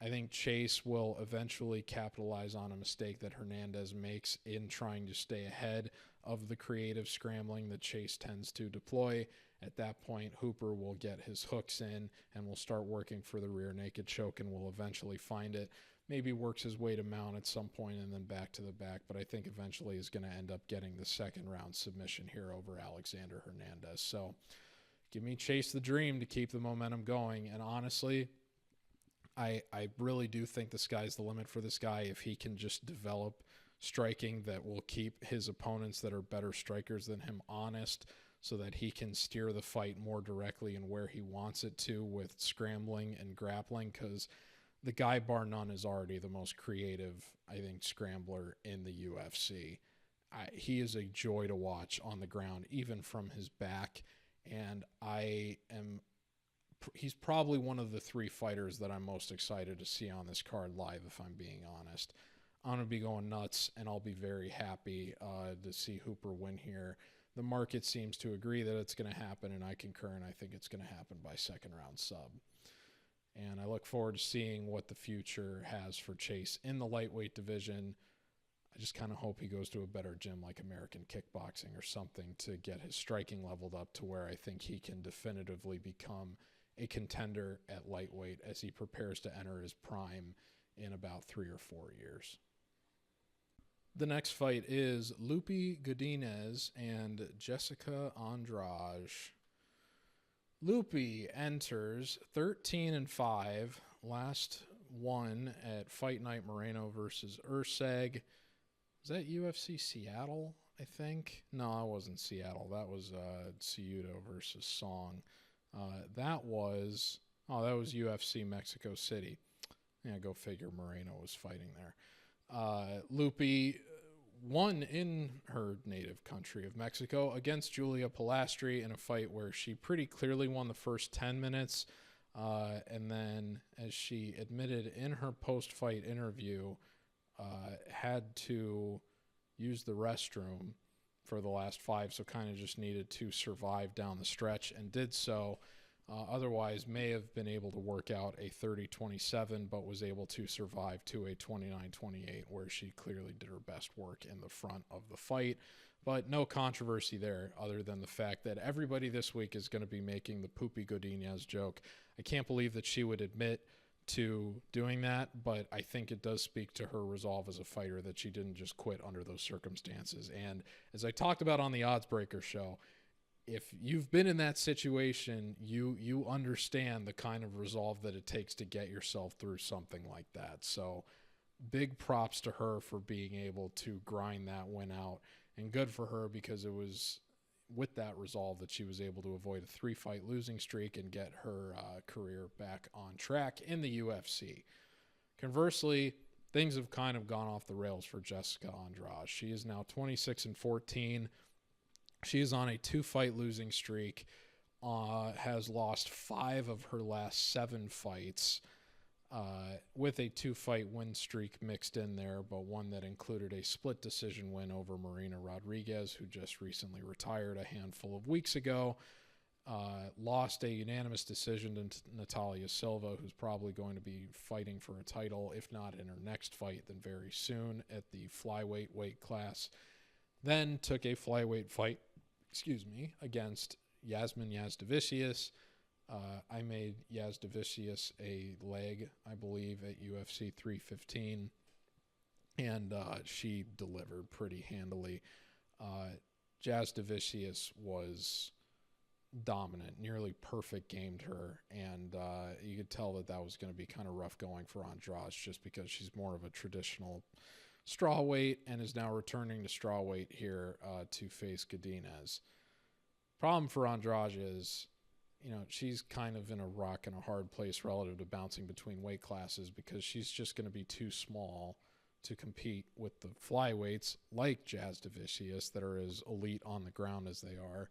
I think Chase will eventually capitalize on a mistake that Hernandez makes in trying to stay ahead of the creative scrambling that Chase tends to deploy. At that point, Hooper will get his hooks in and will start working for the rear naked choke and will eventually find it. Maybe works his way to mount at some point and then back to the back, but I think eventually is going to end up getting the second round submission here over Alexander Hernandez. So give me Chase the Dream to keep the momentum going. And honestly, I really do think the sky's the limit for this guy if he can just develop striking that will keep his opponents that are better strikers than him honest, so that he can steer the fight more directly and where he wants it to with scrambling and grappling, because the guy, bar none, is already the most creative, I think, scrambler in the UFC. He is a joy to watch on the ground, even from his back, and he's probably one of the 3 fighters that I'm most excited to see on this card live, if I'm being honest. I'm going to be going nuts, and I'll be very happy to see Hooper win here. the market seems to agree that it's going to happen, and I concur, and I think it's going to happen by second round sub. And I look forward to seeing what the future has for Chase in the lightweight division. I just kind of hope he goes to a better gym like American Kickboxing or something to get his striking leveled up to where I think he can definitively become a contender at lightweight as he prepares to enter his prime in about 3 or 4 years. The next fight is Loopy Godínez and Jessica Andrade. Loopy enters 13-5, last one at Fight Night Moreno versus Urseg. Was that UFC Seattle, I think? No, that wasn't Seattle. That was Ciuto versus Song. That was UFC Mexico City. Yeah, go figure Moreno was fighting there. Loopy won in her native country of Mexico against Julia Pilastri in a fight where she pretty clearly won the first 10 minutes. And then, as she admitted in her post-fight interview, had to use the restroom for the last 5, so kind of just needed to survive down the stretch and did so. Otherwise, may have been able to work out a 30-27, but was able to survive to a 29-28, where she clearly did her best work in the front of the fight. But no controversy there, other than the fact that everybody this week is going to be making the Poopy Godínez joke. I can't believe that she would admit to doing that, but I think it does speak to her resolve as a fighter that she didn't just quit under those circumstances. And as I talked about on the Odds Breaker show, if you've been in that situation, you understand the kind of resolve that it takes to get yourself through something like that. So big props to her for being able to grind that win out, and good for her, because it was with that resolve that she was able to avoid a 3-fight losing streak and get her career back on track in the UFC. Conversely, things have kind of gone off the rails for Jessica Andrade. She is now 26-14. She is on a 2-fight losing streak, has lost 5 of her last 7 fights, with a 2-fight win streak mixed in there, but one that included a split decision win over Marina Rodriguez, who just recently retired a handful of weeks ago. Lost a unanimous decision to Natalia Silva, who's probably going to be fighting for a title, if not in her next fight, then very soon at the flyweight weight class. Then took a flyweight fight, against Yasmin Yazdavicius. I made Yazdavicius a leg, I believe, at UFC 315, and she delivered pretty handily. Yazdavicius was dominant, nearly perfect gamed her, and you could tell that was going to be kind of rough going for Andrade, just because she's more of a traditional strawweight and is now returning to strawweight here to face Godínez. Problem for Andrade is, she's kind of in a rock and a hard place relative to bouncing between weight classes, because she's just going to be too small to compete with the flyweights like Yazdavicius that are as elite on the ground as they are.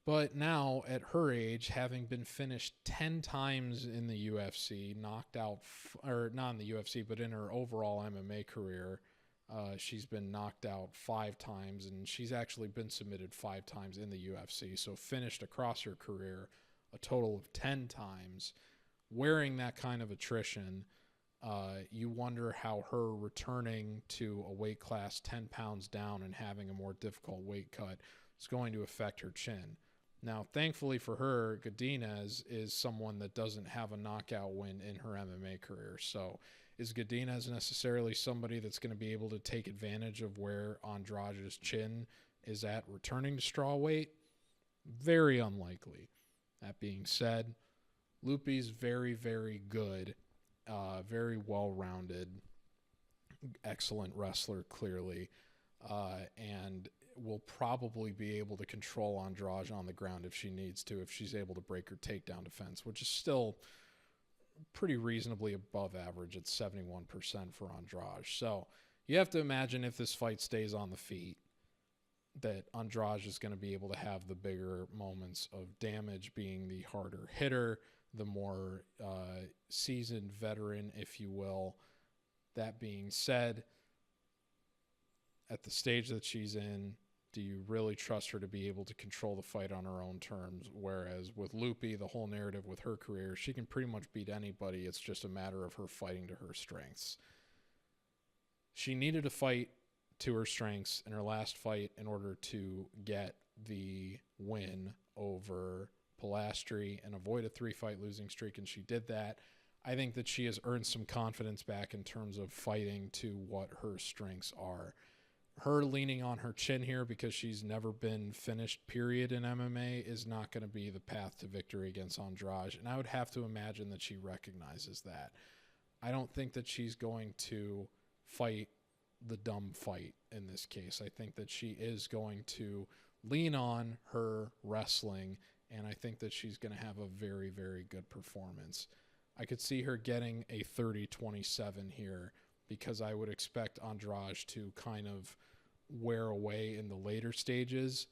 But now, at her age, having been finished 10 times in the UFC, knocked out, or not in the UFC, but in her overall MMA career, she's been knocked out 5 times, and she's actually been submitted 5 times in the UFC. So finished across her career a total of 10 times. Wearing that kind of attrition, you wonder how her returning to a weight class 10 pounds down and having a more difficult weight cut is going to affect her chin. Now, thankfully for her, Godínez is someone that doesn't have a knockout win in her MMA career. So is Godínez necessarily somebody that's going to be able to take advantage of where Andrade's chin is at returning to strawweight? Very unlikely. That being said, Loopy's very, very good, very well-rounded, excellent wrestler, clearly, and will probably be able to control Andrade on the ground if she needs to, if she's able to break her takedown defense, which is still pretty reasonably above average at 71% for Andrade. So you have to imagine, if this fight stays on the feet, that Andrade is going to be able to have the bigger moments of damage, being the harder hitter, the more seasoned veteran, if you will. That being said, at the stage that she's in, Do you really trust her to be able to control the fight on her own terms? Whereas with Loopy, the whole narrative with her career, she can pretty much beat anybody. It's just a matter of her fighting to her strengths. She needed to fight to her strengths in her last fight in order to get the win over Pilastri and avoid a 3-fight losing streak, and she did that. I think that she has earned some confidence back in terms of fighting to what her strengths are. Her leaning on her chin here because she's never been finished, period, in MMA is not going to be the path to victory against Andrade, and I would have to imagine that she recognizes that. I don't think that she's going to fight the dumb fight in this case. I think that she is going to lean on her wrestling, and I think that she's going to have a very, very good performance. I could see her getting a 30-27 here because I would expect Andrade to kind of wear away in the later stages,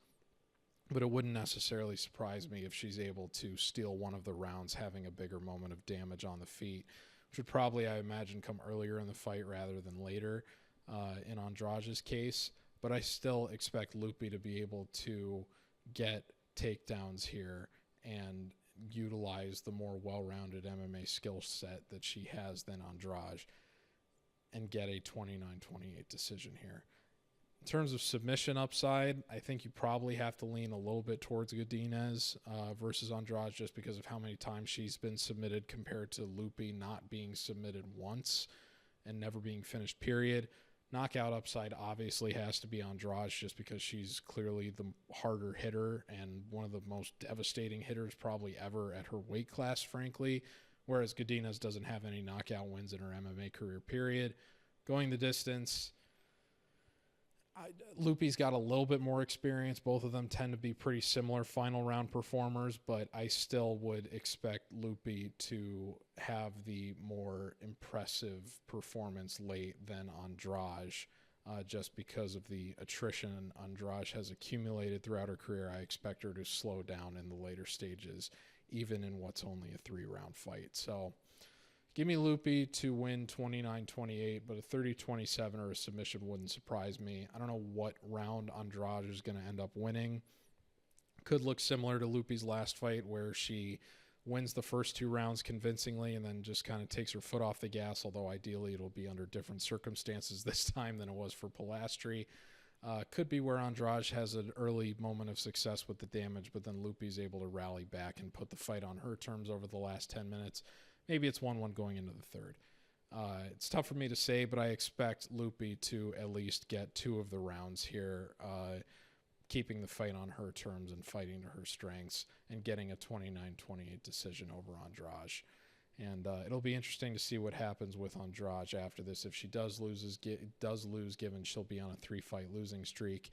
but it wouldn't necessarily surprise me if she's able to steal one of the rounds, having a bigger moment of damage on the feet, which would probably, I imagine, come earlier in the fight rather than later in Andrade's case. But I still expect Loopy to be able to get takedowns here and utilize the more well-rounded MMA skill set that she has than Andrade and get a 29-28 decision here. In terms of submission upside, I think you probably have to lean a little bit towards Godínez versus Andrade just because of how many times she's been submitted compared to Loopy not being submitted once and never being finished, period. Knockout upside obviously has to be Andrade just because she's clearly the harder hitter and one of the most devastating hitters probably ever at her weight class, frankly, whereas Godínez doesn't have any knockout wins in her MMA career, period. Going the distance, Loopy's got a little bit more experience. Both of them tend to be pretty similar final round performers, but I still would expect Loopy to have the more impressive performance late than Andrade, just because of the attrition Andrade has accumulated throughout her career. I expect her to slow down in the later stages, even in what's only a 3-round fight. So give me Loopy to win 29-28, but a 30-27 or a submission wouldn't surprise me. I don't know what round Andrade is going to end up winning. Could look similar to Loopy's last fight where she wins the first 2 rounds convincingly and then just kind of takes her foot off the gas, although ideally it'll be under different circumstances this time than it was for Pilastri. Could be where Andrade has an early moment of success with the damage, but then Loopy's able to rally back and put the fight on her terms over the last 10 minutes. Maybe it's 1-1 going into the third. It's tough for me to say, but I expect Loopy to at least get 2 of the rounds here, keeping the fight on her terms and fighting to her strengths and getting a 29-28 decision over Andrade. And it'll be interesting to see what happens with Andrade after this. If she does lose, given she'll be on a 3-fight losing streak,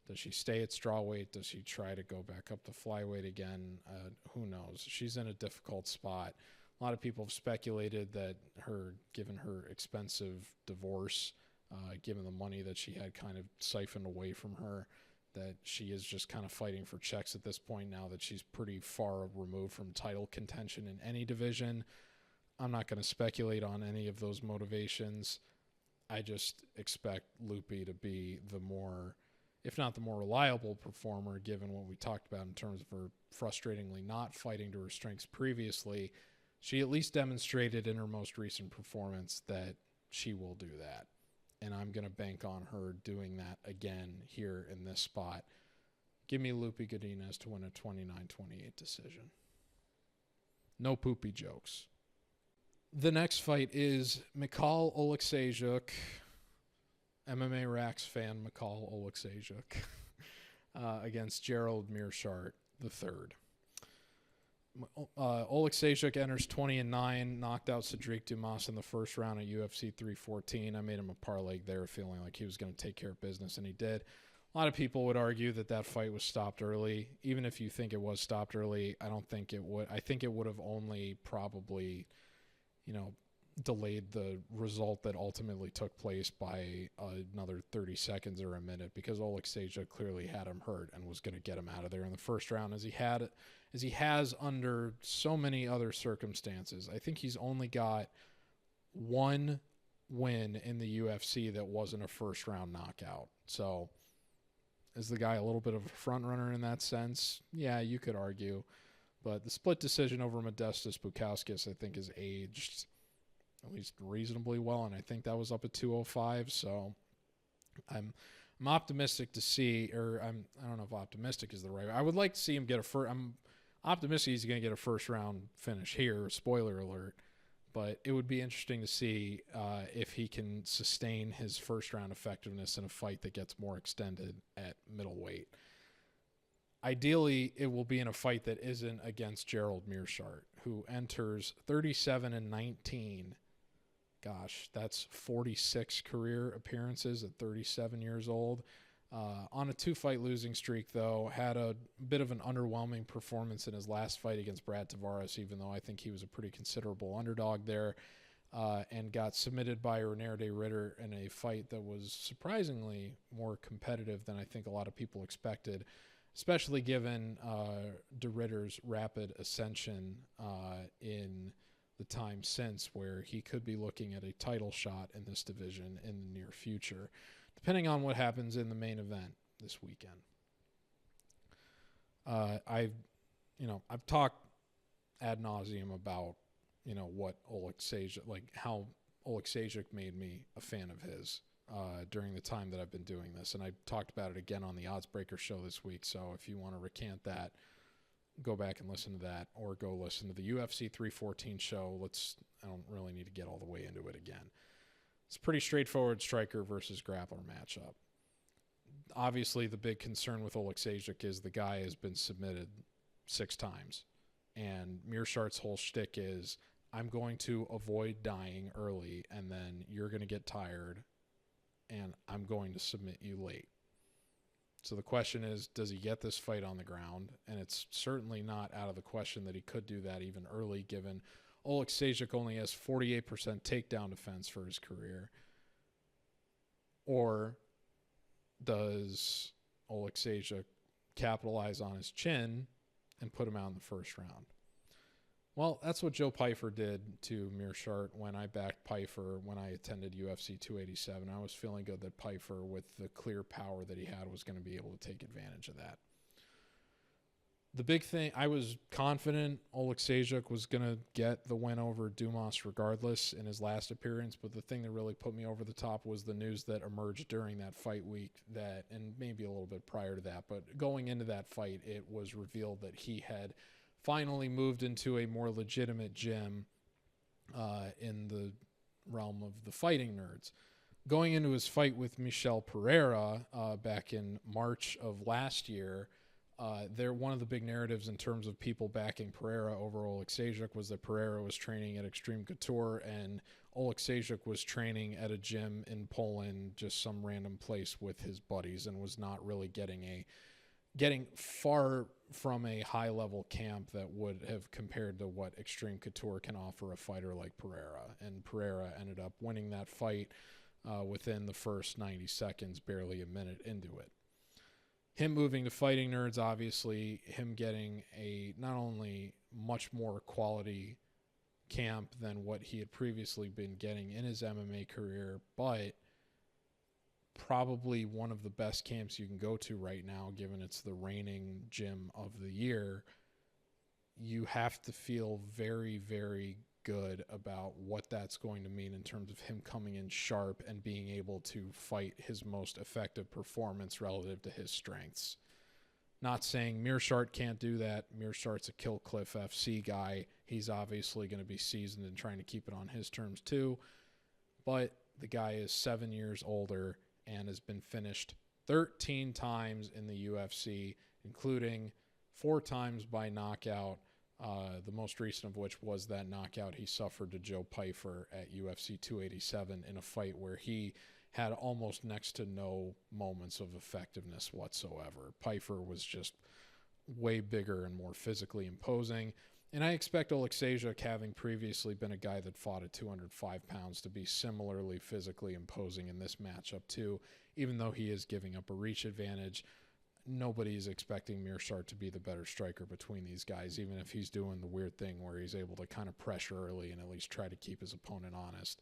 does she stay at strawweight? Does she try to go back up to flyweight again? Who knows? She's in a difficult spot. A lot of people have speculated that given her expensive divorce, given the money that she had kind of siphoned away from her, that she is just kind of fighting for checks at this point now that she's pretty far removed from title contention in any division. I'm not going to speculate on any of those motivations. I just expect Loopy to be the more, if not the more reliable performer, given what we talked about in terms of her frustratingly not fighting to her strengths previously. She at least demonstrated in her most recent performance that she will do that. And I'm going to bank on her doing that again here in this spot. Give me Loopy Godínez to win a 29-28 decision. No poopy jokes. The next fight is Michał Oleksiejczuk, MMA Rax fan Michał Oleksiejczuk, against Gerald Meerschaert III. Oleksiejczuk enters 20-9, knocked out Cedric Dumas in the first round at UFC 314. I made him a parlay there, feeling like he was going to take care of business, and he did. A lot of people would argue that that fight was stopped early. Even if you think it was stopped early, I don't think it would. I think it would have only probably, delayed the result that ultimately took place by another 30 seconds or a minute, because Oleksiejczuk clearly had him hurt and was going to get him out of there in the first round, as he has under so many other circumstances. I think he's only got 1 win in the UFC that wasn't a first round knockout. So Is the guy a little bit of a front runner in that sense? Yeah, you could argue. But the split decision over Modestas Bukauskas, I think, is aged at least reasonably well, and I think that was up at 205. So I'm optimistic to see, or I don't know if optimistic is the right. I would like to see him get a first. I'm optimistic he's going to get a first round finish here. Spoiler alert. But it would be interesting to see if he can sustain his first round effectiveness in a fight that gets more extended at middleweight. Ideally, it will be in a fight that isn't against Gerald Meerschaert, who enters 37-19. Gosh, that's 46 career appearances at 37 years old. On a 2-fight losing streak, though, had a bit of an underwhelming performance in his last fight against Brad Tavares, even though I think he was a pretty considerable underdog there, and got submitted by Renerde Ritter in a fight that was surprisingly more competitive than I think a lot of people expected, especially given De Ritter's rapid ascension in the time since, where he could be looking at a title shot in this division in the near future, depending on what happens in the main event this weekend. I've talked ad nauseum about, what Oleksiejczuk, like how Oleksiejczuk made me a fan of his during the time that I've been doing this. And I talked about it again on the Odds Breaker show this week. So if you want to recant that, go back and listen to that, or go listen to the UFC 314 show. I don't really need to get all the way into it again. It's a pretty straightforward striker versus grappler matchup. Obviously, the big concern with Oleksiejczuk is the guy has been submitted 6 times. And Meerschaert's whole shtick is, I'm going to avoid dying early, and then you're going to get tired, and I'm going to submit you late. So the question is, does he get this fight on the ground? And it's certainly not out of the question that he could do that even early, given Oleksiejczuk only has 48% takedown defense for his career. Or does Oleksiejczuk capitalize on his chin and put him out in the first round? Well, that's what Joe Pyfer did to Meerschaert when I backed Pyfer when I attended UFC 287. I was feeling good that Pyfer, with the clear power that he had, was going to be able to take advantage of that. The big thing, I was confident Oleksiejczuk was going to get the win over Dumas regardless in his last appearance, but the thing that really put me over the top was the news that emerged during that fight week, and maybe a little bit prior to that, but going into that fight, it was revealed that he had finally moved into a more legitimate gym in the realm of the fighting nerds. Going into his fight with Michał Pereira back in March of last year, one of the big narratives in terms of people backing Pereira over Oleksiejczuk was that Pereira was training at Extreme Couture and Oleksiejczuk was training at a gym in Poland, just some random place with his buddies, and was not really getting far from a high-level camp that would have compared to what Extreme Couture can offer a fighter like Pereira. And Pereira ended up winning that fight within the first 90 seconds, barely a minute into it. Him moving to Fighting Nerds, obviously, him getting a not only much more quality camp than what he had previously been getting in his MMA career, but probably one of the best camps you can go to right now, given it's the reigning gym of the year. You have to feel very, very good about what that's going to mean in terms of him coming in sharp and being able to fight his most effective performance relative to his strengths. Not saying Meerschaert can't do that. Meerschaert's a Kill Cliff FC guy. He's obviously going to be seasoned and trying to keep it on his terms too. But the guy is 7 years older and has been finished 13 times in the UFC, including 4 times by knockout, the most recent of which was that knockout he suffered to Joe Pyfer at UFC 287 in a fight where he had almost next to no moments of effectiveness whatsoever. Pyfer was just way bigger and more physically imposing. And I expect Oleksiejczuk, having previously been a guy that fought at 205 pounds, to be similarly physically imposing in this matchup too, even though he is giving up a reach advantage. Nobody's expecting Meerschaert to be the better striker between these guys, even if he's doing the weird thing where he's able to kind of pressure early and at least try to keep his opponent honest.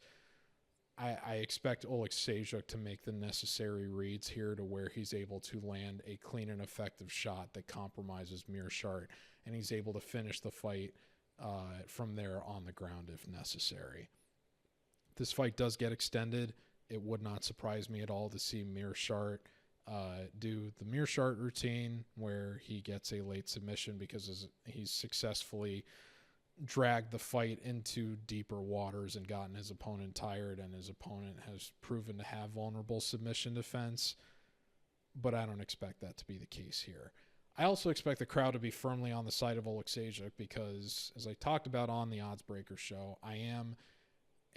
I expect Oleksiejczuk to make the necessary reads here to where he's able to land a clean and effective shot that compromises Meerschaert, and he's able to finish the fight from there on the ground if necessary. If this fight does get extended, it would not surprise me at all to see Meerschaert do the Meerschaert routine where he gets a late submission because he's successfully dragged the fight into deeper waters and gotten his opponent tired, and his opponent has proven to have vulnerable submission defense, but I don't expect that to be the case here. I also expect the crowd to be firmly on the side of Oleksiejczuk because, as I talked about on the Odds Breaker show, I am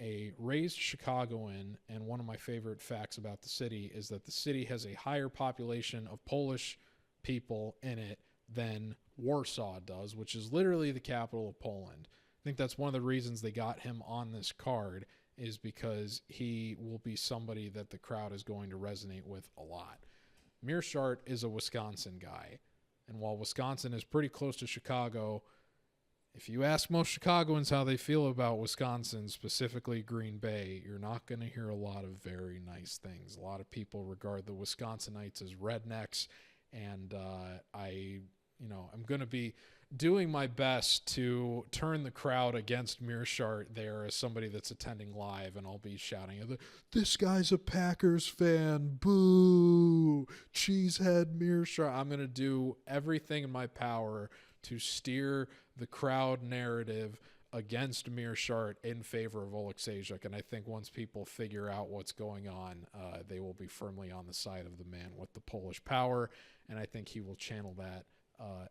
a raised Chicagoan, and one of my favorite facts about the city is that the city has a higher population of Polish people in it than Warsaw does, which is literally the capital of Poland. I think that's one of the reasons they got him on this card, is because he will be somebody that the crowd is going to resonate with a lot. Meerschaert is a Wisconsin guy, and while Wisconsin is pretty close to Chicago, if you ask most Chicagoans how they feel about Wisconsin, specifically Green Bay, you're not going to hear a lot of very nice things. A lot of people regard the Wisconsinites as rednecks, and I'm going to be doing my best to turn the crowd against Meerschaert there as somebody that's attending live, and I'll be shouting, "This guy's a Packers fan, boo, cheesehead Meerschaert." I'm going to do everything in my power to steer the crowd narrative against Meerschaert in favor of Oleksiejczuk, and I think once people figure out what's going on, they will be firmly on the side of the man with the Polish power, and I think he will channel that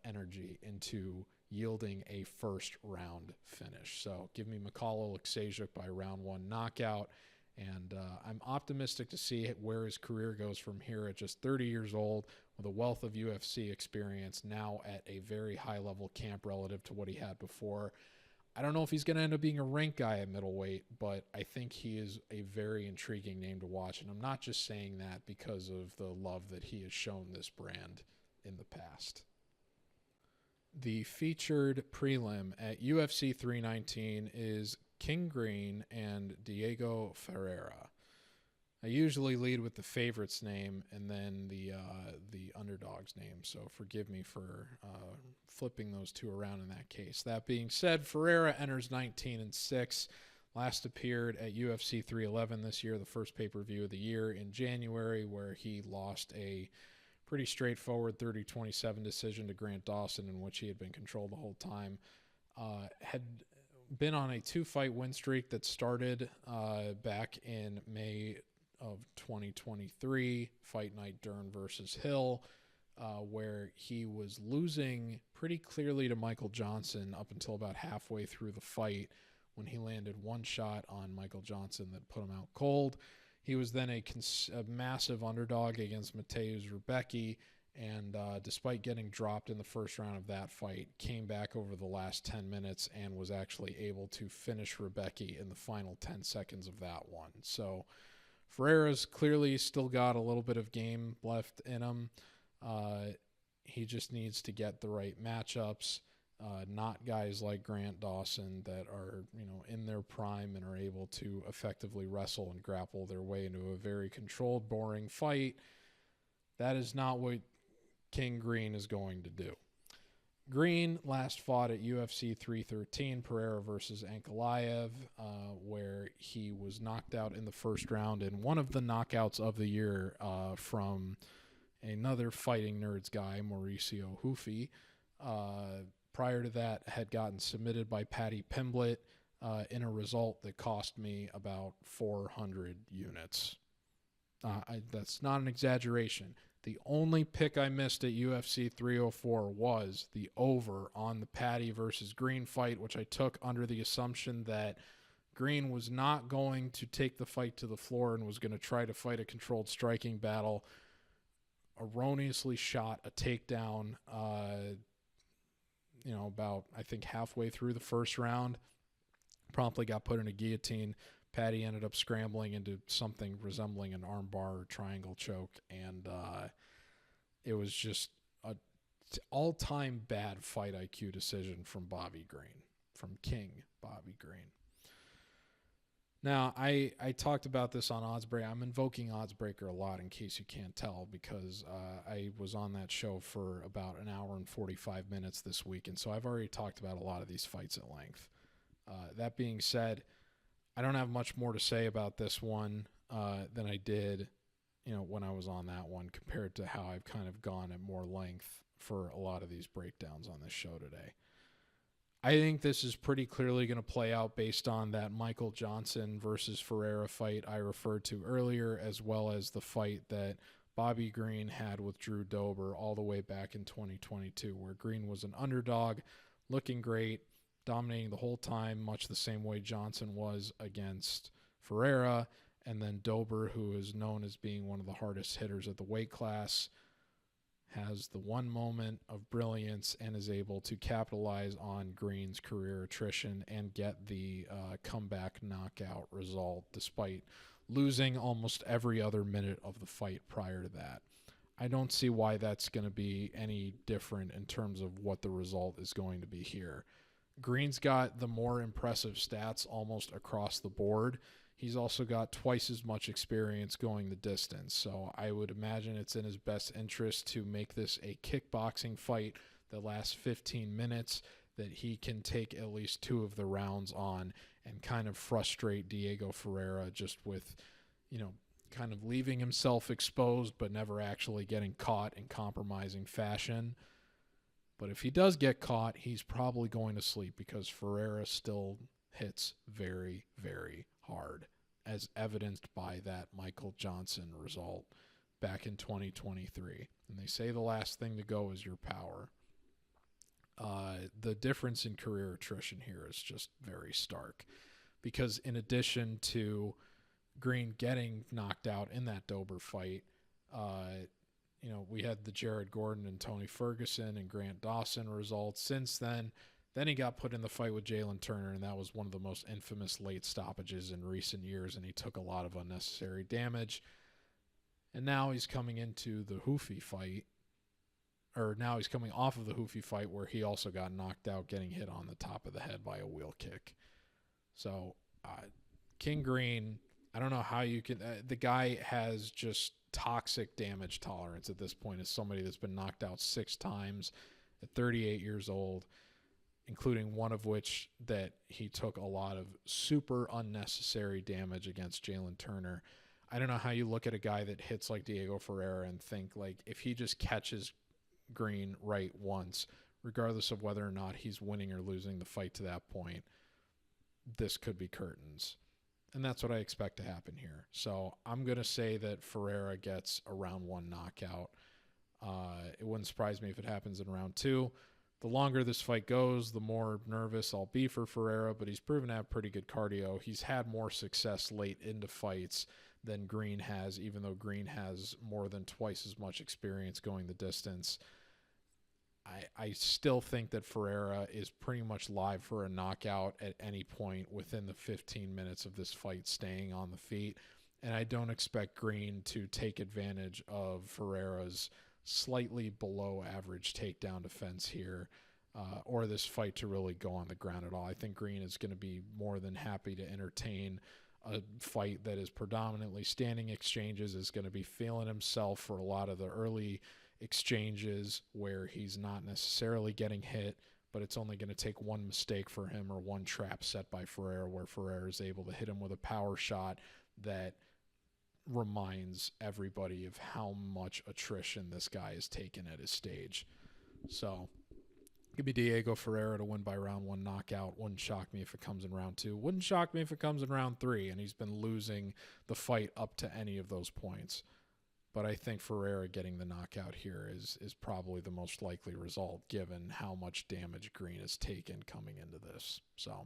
energy into yielding a first-round finish. So give me Michał Oleksiejczuk by round one knockout, and I'm optimistic to see where his career goes from here at just 30 years old with a wealth of UFC experience, now at a very high-level camp relative to what he had before. I don't know if he's going to end up being a rank guy at middleweight, but I think he is a very intriguing name to watch, and I'm not just saying that because of the love that he has shown this brand in the past. The featured prelim at UFC 319 is King Green and Diego Ferreira. I usually lead with the favorite's name and then the underdog's name, so forgive me for flipping those two around in that case. That being said, Ferreira enters 19-6. Last appeared at UFC 311 this year, the first pay-per-view of the year in January, where he lost a pretty straightforward 30-27 decision to Grant Dawson, in which he had been controlled the whole time. Had been on a 2-fight win streak that started back in May of 2023, Fight Night Dern versus Hill, where he was losing pretty clearly to Michael Johnson up until about halfway through the fight, when he landed one shot on Michael Johnson that put him out cold. He was then a massive underdog against Mateusz Rebecki, and despite getting dropped in the first round of that fight, came back over the last 10 minutes and was actually able to finish Rebecki in the final 10 seconds of that one. So Ferreira's clearly still got a little bit of game left in him. He just needs to get the right matchups. Not guys like Grant Dawson that are, in their prime and are able to effectively wrestle and grapple their way into a very controlled, boring fight. That is not what King Green is going to do. Green last fought at UFC 313, Pereira versus Ankalaev, where he was knocked out in the first round in one of the knockouts of the year from another Fighting Nerds guy, Mauricio Hufi. Prior to that, had gotten submitted by Paddy Pimblett in a result that cost me about 400 units. That's not an exaggeration. The only pick I missed at UFC 304 was the over on the Paddy versus Green fight, which I took under the assumption that Green was not going to take the fight to the floor and was going to try to fight a controlled striking battle. Erroneously shot a takedown about, I think, halfway through the first round. Promptly got put in a guillotine. Paddy ended up scrambling into something resembling an armbar or triangle choke, and it was just an all-time bad fight IQ decision from Bobby Green, from King Bobby Green. Now, I talked about this on Oddsbreaker. I'm invoking Oddsbreaker a lot in case you can't tell, because I was on that show for about an hour and 45 minutes this week, and so I've already talked about a lot of these fights at length. That being said, I don't have much more to say about this one than I did, when I was on that one, compared to how I've kind of gone at more length for a lot of these breakdowns on this show today. I think this is pretty clearly going to play out based on that Michael Johnson versus Ferreira fight I referred to earlier, as well as the fight that Bobby Green had with Drew Dober all the way back in 2022, where Green was an underdog, looking great, dominating the whole time, much the same way Johnson was against Ferreira, and then Dober, who is known as being one of the hardest hitters at the weight class, has the one moment of brilliance and is able to capitalize on Green's career attrition and get the comeback knockout result, despite losing almost every other minute of the fight prior to that. I don't see why that's going to be any different in terms of what the result is going to be here. Green's got the more impressive stats almost across the board. He's also got twice as much experience going the distance, so I would imagine it's in his best interest to make this a kickboxing fight that lasts 15 minutes, that he can take at least 2 of the rounds on and kind of frustrate Diego Ferreira just with, kind of leaving himself exposed but never actually getting caught in compromising fashion. But if he does get caught, he's probably going to sleep, because Ferreira still hits very, very hard, as evidenced by that Michael Johnson result back in 2023. And they say the last thing to go is your power. The difference in career attrition here is just very stark, because in addition to Green getting knocked out in that Dober fight, we had the Jared Gordon and Tony Ferguson and Grant Dawson results since then. Then he got put in the fight with Jalen Turner, and that was one of the most infamous late stoppages in recent years, and he took a lot of unnecessary damage. And now he's coming into the Hoofy fight, or now he's coming off of the Hoofy fight, where he also got knocked out getting hit on the top of the head by a wheel kick. So King Green, I don't know how you can the guy has just toxic damage tolerance at this point, as somebody that's been knocked out 6 times at 38 years old, including one of which that he took a lot of super unnecessary damage against Jalen Turner. I don't know how you look at a guy that hits like Diego Ferreira and think, like, if he just catches Green right once, regardless of whether or not he's winning or losing the fight to that point, this could be curtains. And that's what I expect to happen here. So I'm going to say that Ferreira gets a round 1 knockout. It wouldn't surprise me if it happens in round 2. The longer this fight goes, the more nervous I'll be for Ferreira, but he's proven to have pretty good cardio. He's had more success late into fights than Green has, even though Green has more than twice as much experience going the distance. I still think that Ferreira is pretty much live for a knockout at any point within the 15 minutes of this fight staying on the feet, and I don't expect Green to take advantage of Ferreira's slightly below average takedown defense here, or this fight to really go on the ground at all. I think Green is going to be more than happy to entertain a fight that is predominantly standing exchanges, is going to be feeling himself for a lot of the early exchanges where he's not necessarily getting hit, but it's only going to take one mistake for him, or one trap set by Ferreira, where Ferreira is able to hit him with a power shot that reminds everybody of how much attrition this guy has taken at his stage. So give me Diego Ferreira to win by round 1 knockout. Wouldn't shock me if it comes in round 2. Wouldn't shock me if it comes in round 3, and he's been losing the fight up to any of those points. But I think Ferreira getting the knockout here is probably the most likely result, given how much damage Green has taken coming into this. So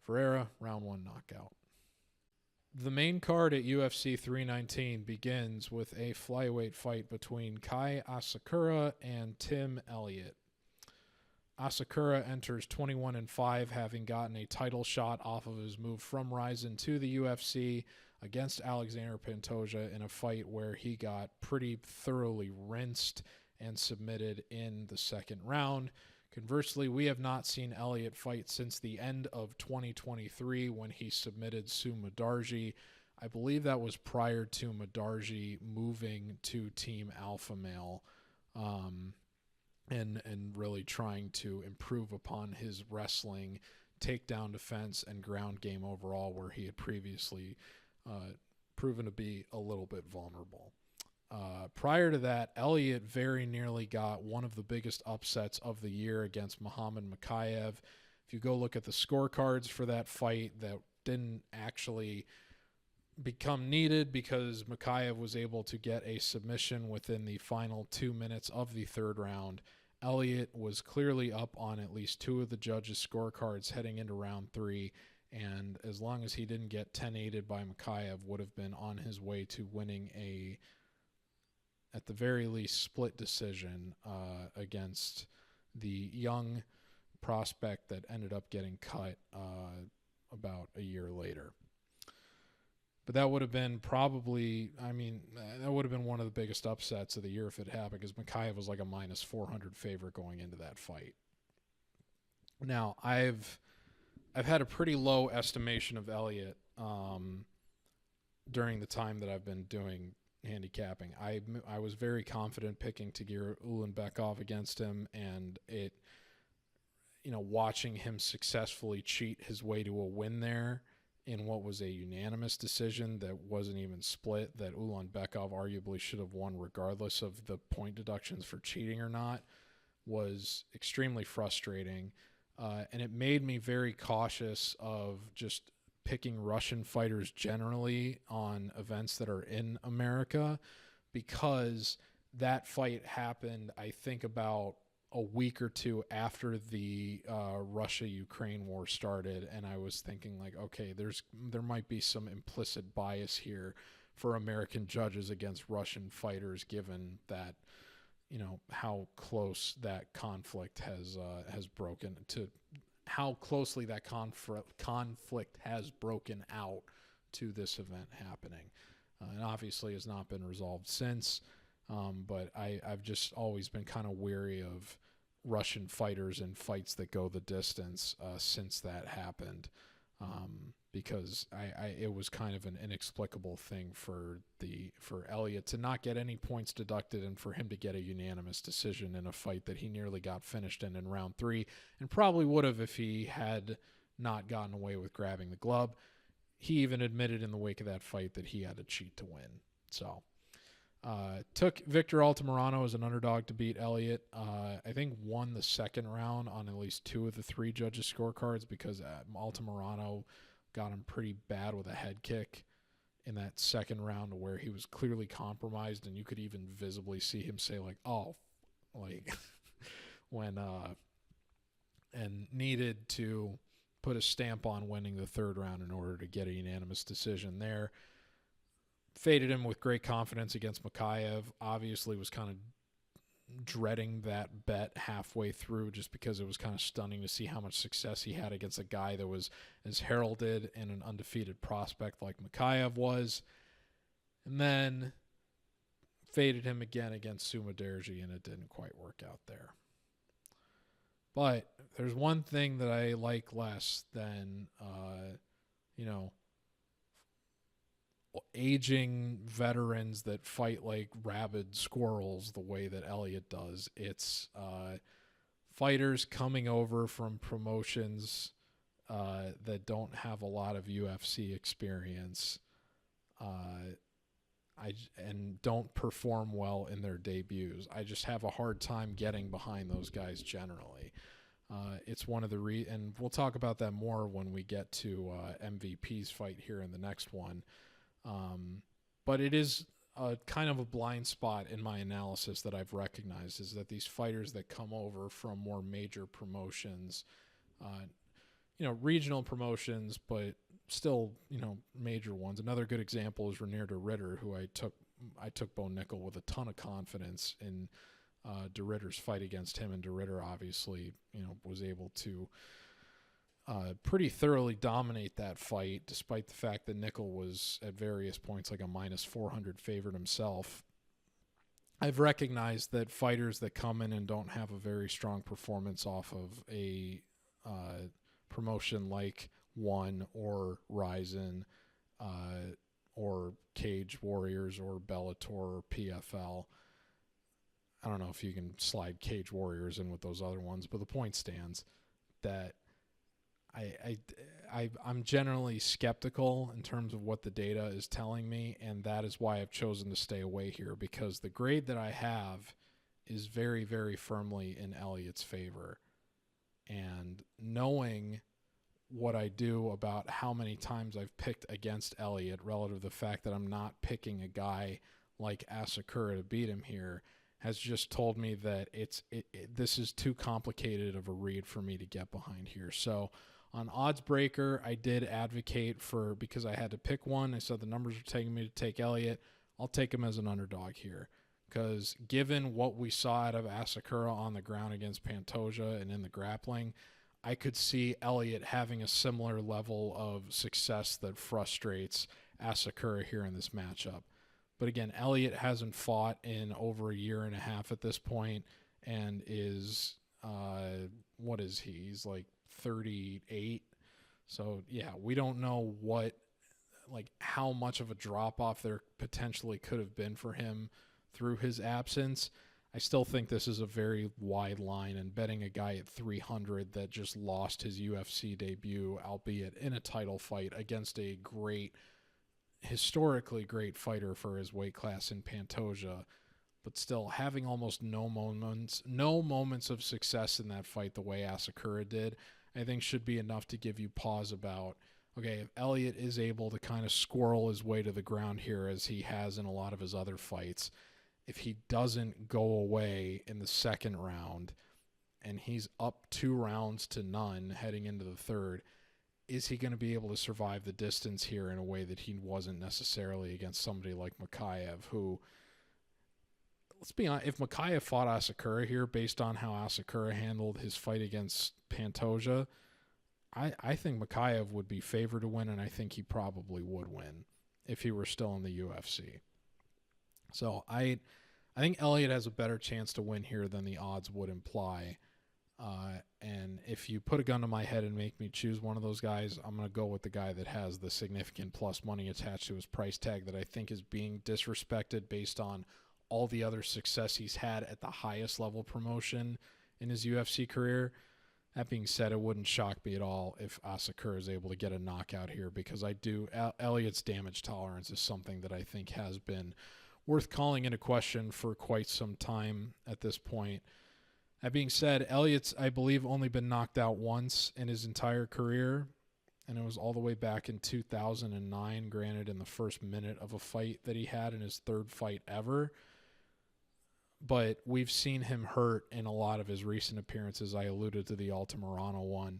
Ferreira, round 1 knockout. The main card at UFC 319 begins with a flyweight fight between Kai Asakura and Tim Elliott. Asakura enters 21-5, having gotten a title shot off of his move from Rizin to the UFC against Alexander Pantoja in a fight where he got pretty thoroughly rinsed and submitted in the second round. Conversely, we have not seen Elliott fight since the end of 2023 when he submitted Sue Mudarji. I believe that was prior to Mudarji moving to Team Alpha Male, and really trying to improve upon his wrestling, takedown defense, and ground game overall, where he had previously proven to be a little bit vulnerable. Prior to that, Elliott very nearly got one of the biggest upsets of the year against Muhammad Mokaev. If you go look at the scorecards for that fight, that didn't actually become needed because Mokaev was able to get a submission within the final 2 minutes of the third round. Elliott was clearly up on at least two of the judges' scorecards heading into round 3, and as long as he didn't get 10-8'd by Mokaev, would have been on his way to winning a, at the very least, split decision against the young prospect that ended up getting cut about a year later. But that would have been probably, that would have been one of the biggest upsets of the year if it happened, because Mokaev was like a minus 400 favorite going into that fight. Now, I've had a pretty low estimation of Elliott during the time that I've been doing handicapping. I was very confident picking Tagir Ulanbekov against him, and watching him successfully cheat his way to a win there in what was a unanimous decision that wasn't even split, that Ulanbekov arguably should have won regardless of the point deductions for cheating or not, was extremely frustrating. And it made me very cautious of just picking Russian fighters generally on events that are in America, because that fight happened, I think, about a week or two after the Russia-Ukraine war started, and I was thinking, like, okay, there might be some implicit bias here for American judges against Russian fighters, given that, how close that conflict has broken to, how closely that conflict has broken out to this event happening, and obviously has not been resolved since. But I've just always been kind of wary of Russian fighters in fights that go the distance since that happened, because it was kind of an inexplicable thing for Elliott to not get any points deducted and for him to get a unanimous decision in a fight that he nearly got finished in round 3, and probably would have if he had not gotten away with grabbing the glove. He even admitted in the wake of that fight that he had to cheat to win. So took Victor Altamirano as an underdog to beat Elliott. I think won the second round on at least 2 of the 3 judges' scorecards, because Altamirano got him pretty bad with a head kick in that second round, where he was clearly compromised, and you could even visibly see him say, like, oh, like, when and needed to put a stamp on winning the third round in order to get a unanimous decision there. Faded him with great confidence against Mokaev. Obviously was kind of dreading that bet halfway through, just because it was kind of stunning to see how much success he had against a guy that was as heralded and an undefeated prospect like Mokaev was. And then faded him again against Sue Mudarji, and it didn't quite work out there. But there's one thing that I like less than, aging veterans that fight like rabid squirrels the way that Elliott does. It's fighters coming over from promotions that don't have a lot of UFC experience and don't perform well in their debuts. I just have a hard time getting behind those guys generally. It's one of the and we'll talk about that more when we get to MVP's fight here in the next one. But it is kind of a blind spot in my analysis that I've recognized, is that these fighters that come over from more major promotions, regional promotions, but still, major ones. Another good example is Renier de Ridder, who I took Bo Nickel with a ton of confidence in de Ridder's fight against him, and de Ridder obviously, was able to pretty thoroughly dominate that fight, despite the fact that Nickel was at various points like a minus 400 favorite himself. I've recognized that fighters that come in and don't have a very strong performance off of a promotion like One or Ryzen or Cage Warriors or Bellator or PFL. I don't know if you can slide Cage Warriors in with those other ones, but the point stands that I'm generally skeptical in terms of what the data is telling me, and that is why I've chosen to stay away here, because the grade that I have is very, very firmly in Elliott's favor. And knowing what I do about how many times I've picked against Elliott relative to the fact that I'm not picking a guy like Asakura to beat him here has just told me that this is too complicated of a read for me to get behind here. So on Odds Breaker, I did advocate for, because I had to pick one, I said the numbers are taking me to take Elliott. I'll take him as an underdog here, because given what we saw out of Asakura on the ground against Pantoja and in the grappling, I could see Elliott having a similar level of success that frustrates Asakura here in this matchup. But again, Elliott hasn't fought in over a year and a half at this point, and is, what is he? He's like 38. So yeah, we don't know how much of a drop off there potentially could have been for him through his absence. I still think this is a very wide line, and betting a guy at 300 that just lost his UFC debut, albeit in a title fight against a historically great fighter for his weight class in Pantoja, but still having almost no moments of success in that fight the way Asakura did, I think should be enough to give you pause about, okay, if Elliott is able to kind of squirrel his way to the ground here as he has in a lot of his other fights, if he doesn't go away in the second round and he's up 2-0 heading into the third, is he going to be able to survive the distance here in a way that he wasn't necessarily against somebody like Chimaev, who, let's be honest, if Chimaev fought Asakura here based on how Asakura handled his fight against Pantoja, I think Chimaev would be favored to win, and I think he probably would win if he were still in the UFC. So I think Elliott has a better chance to win here than the odds would imply. And if you put a gun to my head and make me choose one of those guys, I'm going to go with the guy that has the significant plus money attached to his price tag that I think is being disrespected based on all the other success he's had at the highest level promotion in his UFC career. That being said, it wouldn't shock me at all if Asakura is able to get a knockout here, because Elliott's damage tolerance is something that I think has been worth calling into question for quite some time at this point. That being said, Elliott's, I believe, only been knocked out once in his entire career, and it was all the way back in 2009, granted in the first minute of a fight that he had in his third fight ever. But we've seen him hurt in a lot of his recent appearances. I alluded to the Altamirano one.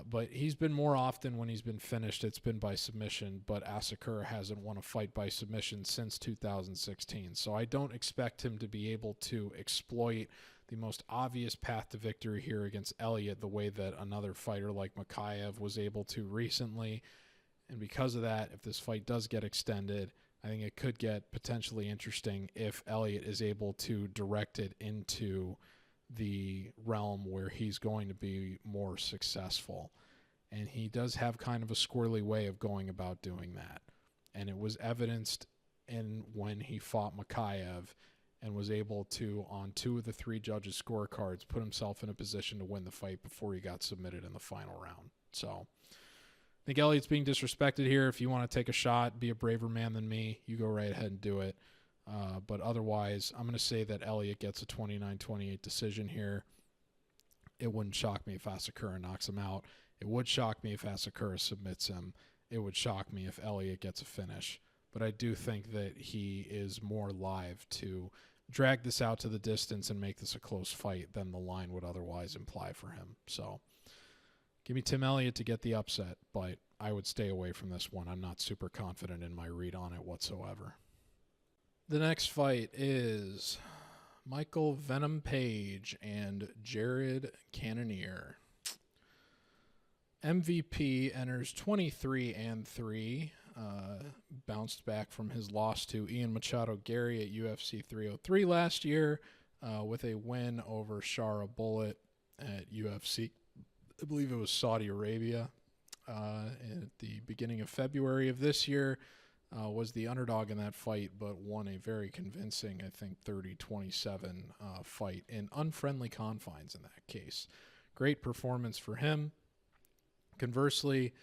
But he's been more often when he's been finished, it's been by submission, but Asakura hasn't won a fight by submission since 2016. So I don't expect him to be able to exploit the most obvious path to victory here against Elliott the way that another fighter like Chimaev was able to recently. And because of that, if this fight does get extended, I think it could get potentially interesting if Elliott is able to direct it into the realm where he's going to be more successful. And he does have kind of a squirrely way of going about doing that. And it was evidenced in when he fought Chimaev and was able to, on 2 of the 3 judges' scorecards, put himself in a position to win the fight before he got submitted in the final round. So I think Elliott's being disrespected here. If you want to take a shot, be a braver man than me, you go right ahead and do it. But otherwise, I'm going to say that Elliott gets a 29-28 decision here. It wouldn't shock me if Asakura knocks him out. It would shock me if Asakura submits him. It would shock me if Elliott gets a finish. But I do think that he is more live to drag this out to the distance and make this a close fight than the line would otherwise imply for him. So give me Tim Elliott to get the upset, but I would stay away from this one. I'm not super confident in my read on it whatsoever. The next fight is Michael Venom Page and Jared Cannonier. MVP enters 23-3. bounced back from his loss to Ian Machado Gary at UFC 303 last year with a win over Shara Bullet at UFC. I believe it was Saudi Arabia at the beginning of February of this year. Was the underdog in that fight, but won a very convincing, I think, 30-27 fight in unfriendly confines in that case. Great performance for him. Conversely,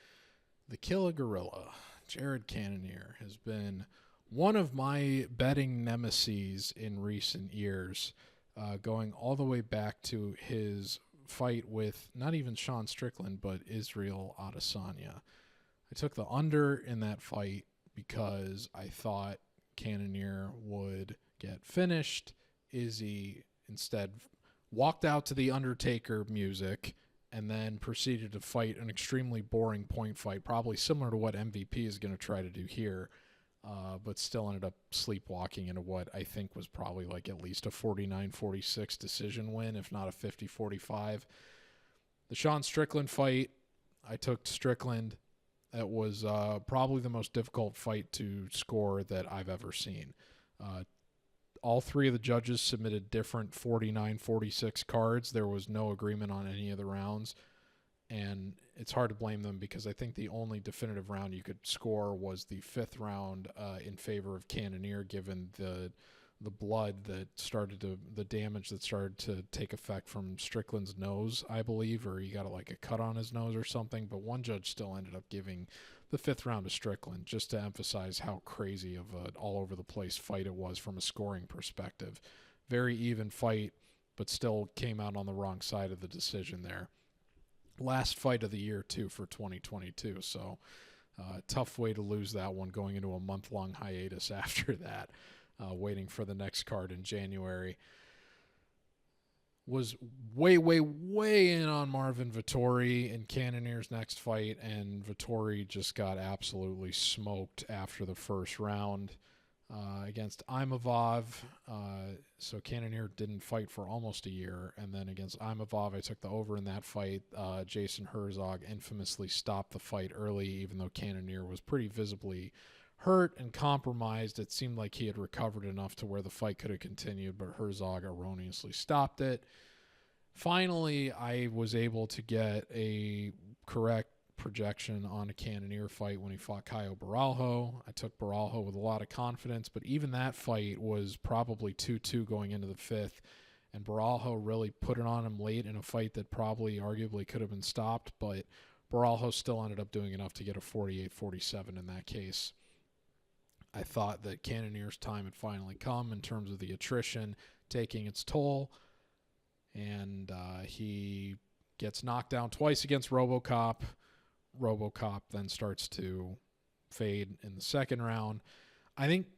the Killer Gorilla, Jared Cannonier, has been one of my betting nemeses in recent years, going all the way back to his fight with not even Sean Strickland, but Israel Adesanya. I took the under in that fight because I thought Cannonier would get finished. Izzy instead walked out to the Undertaker music and then proceeded to fight an extremely boring point fight, probably similar to what MVP is going to try to do here, but still ended up sleepwalking into what I think was probably like at least a 49-46 decision win, if not a 50-45. The Sean Strickland fight, I took Strickland. It was probably the most difficult fight to score that I've ever seen. All three of the judges submitted different 49-46 cards. There was no agreement on any of the rounds, and it's hard to blame them because I think the only definitive round you could score was the fifth round in favor of Cannonier, given the blood that started to, the damage that started to take effect from Strickland's nose, I believe, or he got like a cut on his nose or something. But one judge still ended up giving the fifth round to Strickland, just to emphasize how crazy of an all over the place fight it was from a scoring perspective. Very even fight, but still came out on the wrong side of the decision there. Last fight of the year too for 2022. So tough way to lose that one, going into a month-long hiatus after that. Waiting for the next card in January. Was way in on Marvin Vettori in Cannonier's next fight, and Vettori just got absolutely smoked after the first round against Imavov. So Cannonier didn't fight for almost a year, and then against Imavov, I took the over in that fight. Jason Herzog infamously stopped the fight early, even though Cannonier was pretty visibly hurt and compromised. It seemed like he had recovered enough to where the fight could have continued, but Herzog erroneously stopped it. Finally, I was able to get a correct projection on a Cannonier fight when he fought Caio Baralho. I took Baralho with a lot of confidence, but even that fight was probably 2-2 going into the fifth, and Baralho really put it on him late in a fight that probably arguably could have been stopped, but Baralho still ended up doing enough to get a 48-47 in that case. I thought that Cannonier's time had finally come in terms of the attrition taking its toll, and he gets knocked down twice against RoboCop. RoboCop then starts to fade in the second round. I think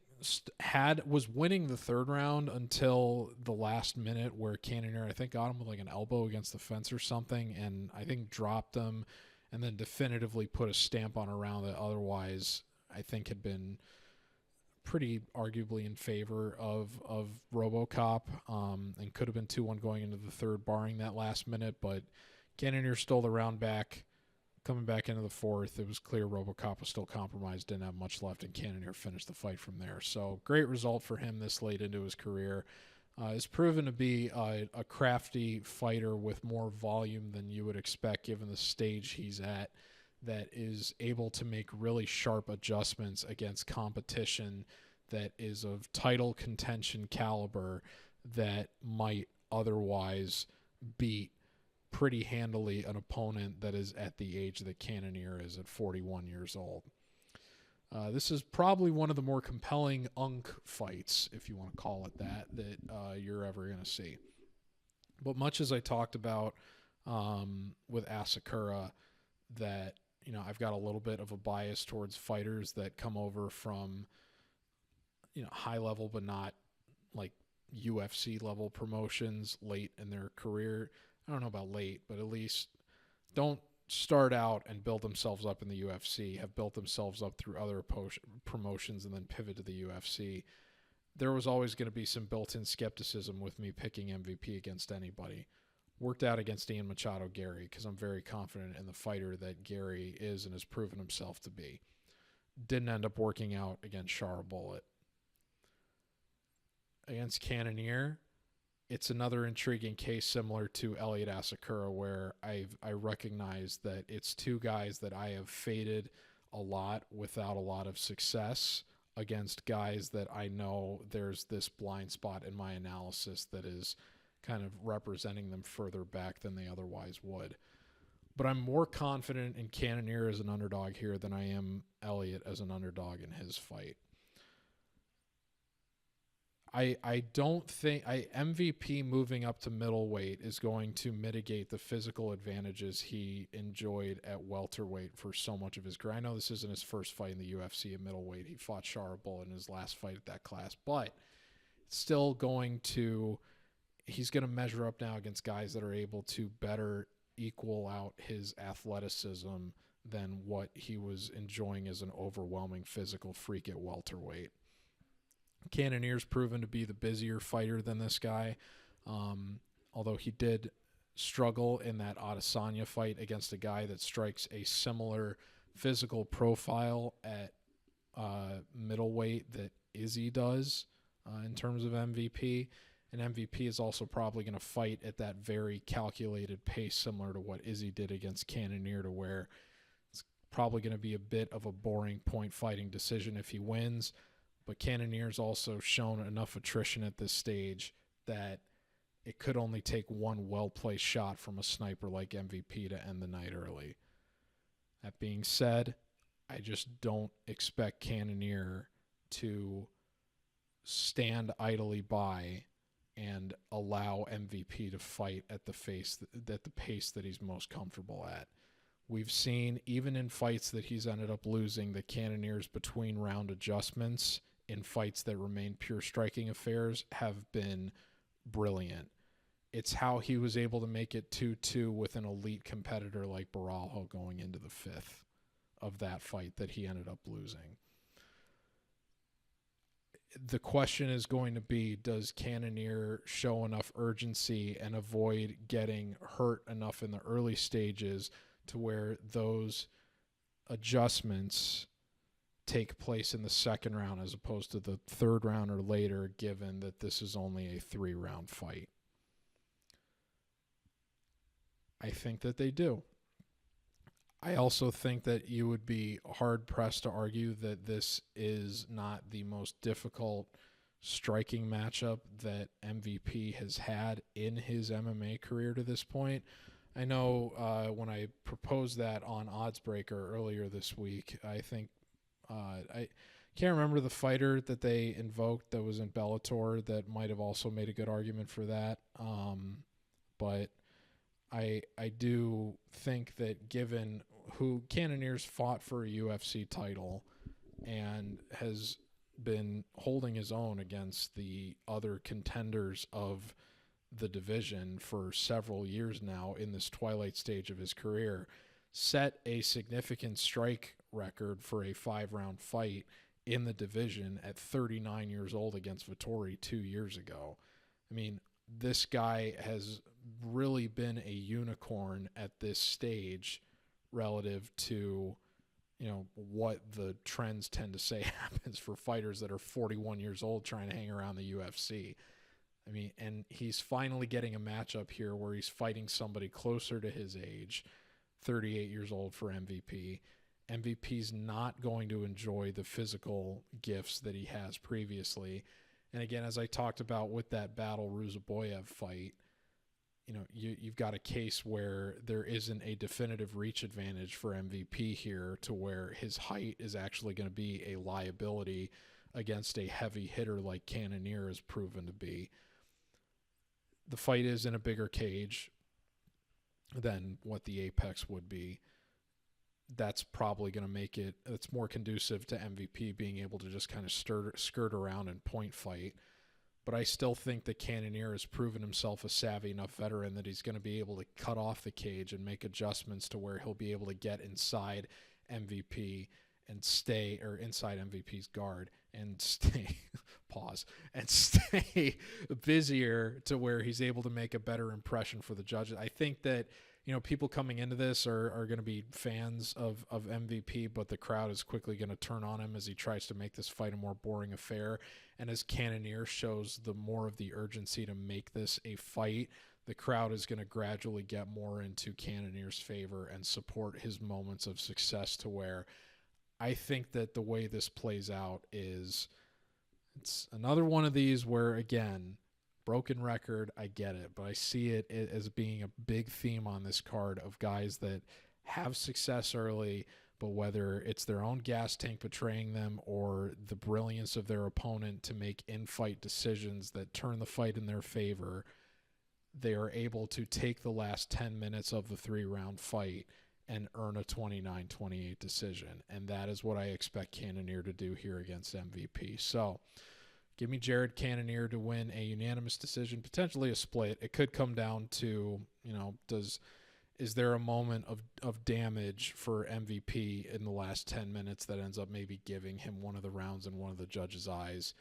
was winning the third round until the last minute, where Cannonier, I think, got him with like an elbow against the fence or something, and I think dropped him, and then definitively put a stamp on a round that otherwise I think had been pretty arguably in favor of RoboCop, and could have been 2-1 going into the third, barring that last minute. But Cannonier stole the round back. Coming back into the fourth, it was clear RoboCop was still compromised, didn't have much left, and Cannonier finished the fight from there. So great result for him this late into his career. Has proven to be a crafty fighter with more volume than you would expect given the stage he's at, that is able to make really sharp adjustments against competition that is of title contention caliber that might otherwise beat pretty handily an opponent that is at the age that Cannonier is at 41 years old. This is probably one of the more compelling UNC fights, if you want to call it that you're ever going to see. But much as I talked about with Asakura, that I've got a little bit of a bias towards fighters that come over from, high level, but not like UFC level promotions late in their career. I don't know about late, but at least don't start out and build themselves up in the UFC, have built themselves up through other promotions and then pivot to the UFC. There was always going to be some built-in skepticism with me picking MVP against anybody. Worked out against Ian Machado Gary because I'm very confident in the fighter that Gary is and has proven himself to be. didn't end up working out against Bullet. Against Cannonier, it's another intriguing case similar to Elliott Asakura, where I recognize that it's two guys that I have faded a lot without a lot of success against guys that I know there's this blind spot in my analysis that is kind of representing them further back than they otherwise would. But I'm more confident in Cannonier as an underdog here than I am Elliott as an underdog in his fight. I don't think MVP moving up to middleweight is going to mitigate the physical advantages he enjoyed at welterweight for so much of his career. I know this isn't his first fight in the UFC at middleweight. He fought Bullet in his last fight at that class, but it's still he's going to measure up now against guys that are able to better equal out his athleticism than what he was enjoying as an overwhelming physical freak at welterweight. Cannonier's proven to be the busier fighter than this guy, although he did struggle in that Adesanya fight against a guy that strikes a similar physical profile at middleweight that Izzy does in terms of MVP. And MVP is also probably going to fight at that very calculated pace similar to what Izzy did against Cannonier, to where it's probably going to be a bit of a boring point fighting decision if he wins. But Cannonier's also shown enough attrition at this stage that it could only take one well-placed shot from a sniper like MVP to end the night early. That being said, I just don't expect Cannonier to stand idly by and allow MVP to fight at the pace that he's most comfortable at. We've seen, even in fights that he's ended up losing, the Cannonier's between round adjustments in fights that remain pure striking affairs have been brilliant. It's how he was able to make it 2-2 with an elite competitor like Baralho going into the fifth of that fight that he ended up losing. The question is going to be, does Cannonier show enough urgency and avoid getting hurt enough in the early stages to where those adjustments take place in the second round as opposed to the third round or later, given that this is only a 3-round fight? I think that they do. I also think that you would be hard-pressed to argue that this is not the most difficult striking matchup that MVP has had in his MMA career to this point. I know when I proposed that on Oddsbreaker earlier this week, I think I can't remember the fighter that they invoked that was in Bellator that might have also made a good argument for that. But I do think that given who Cannonier's fought for a UFC title and has been holding his own against the other contenders of the division for several years now in this twilight stage of his career, set a significant strike record for a 5-round fight in the division at 39 years old against Vettori 2 years ago. I mean, this guy has really been a unicorn at this stage relative to, what the trends tend to say happens for fighters that are 41 years old trying to hang around the UFC. I mean, and he's finally getting a matchup here where he's fighting somebody closer to his age, 38 years old for MVP. MVP's not going to enjoy the physical gifts that he has previously. And again, as I talked about with that Battle Ruziboev fight, you've got a case where there isn't a definitive reach advantage for MVP here, to where his height is actually going to be a liability against a heavy hitter like Cannonier has proven to be. The fight is in a bigger cage than what the Apex would be. That's probably going to make it's more conducive to MVP being able to just kind of skirt around and point fight. But I still think that Cannonier has proven himself a savvy enough veteran that he's going to be able to cut off the cage and make adjustments to where he'll be able to get inside MVP and stay, or inside MVP's guard and stay, and stay busier to where he's able to make a better impression for the judges. I think that people coming into this are going to be fans of MVP, but the crowd is quickly going to turn on him as he tries to make this fight a more boring affair. And as Cannonier shows the more of the urgency to make this a fight, the crowd is going to gradually get more into Cannonier's favor and support his moments of success, to where I think that the way this plays out is it's another one of these where, again, broken record, I get it, but I see it as being a big theme on this card of guys that have success early, but whether it's their own gas tank betraying them or the brilliance of their opponent to make in-fight decisions that turn the fight in their favor, they are able to take the last 10 minutes of the 3-round fight and earn a 29-28 decision. And that is what I expect Cannonier to do here against MVP. So give me Jared Cannonier to win a unanimous decision, potentially a split. It could come down to, is there a moment of damage for MVP in the last 10 minutes that ends up maybe giving him one of the rounds in one of the judges' eyes?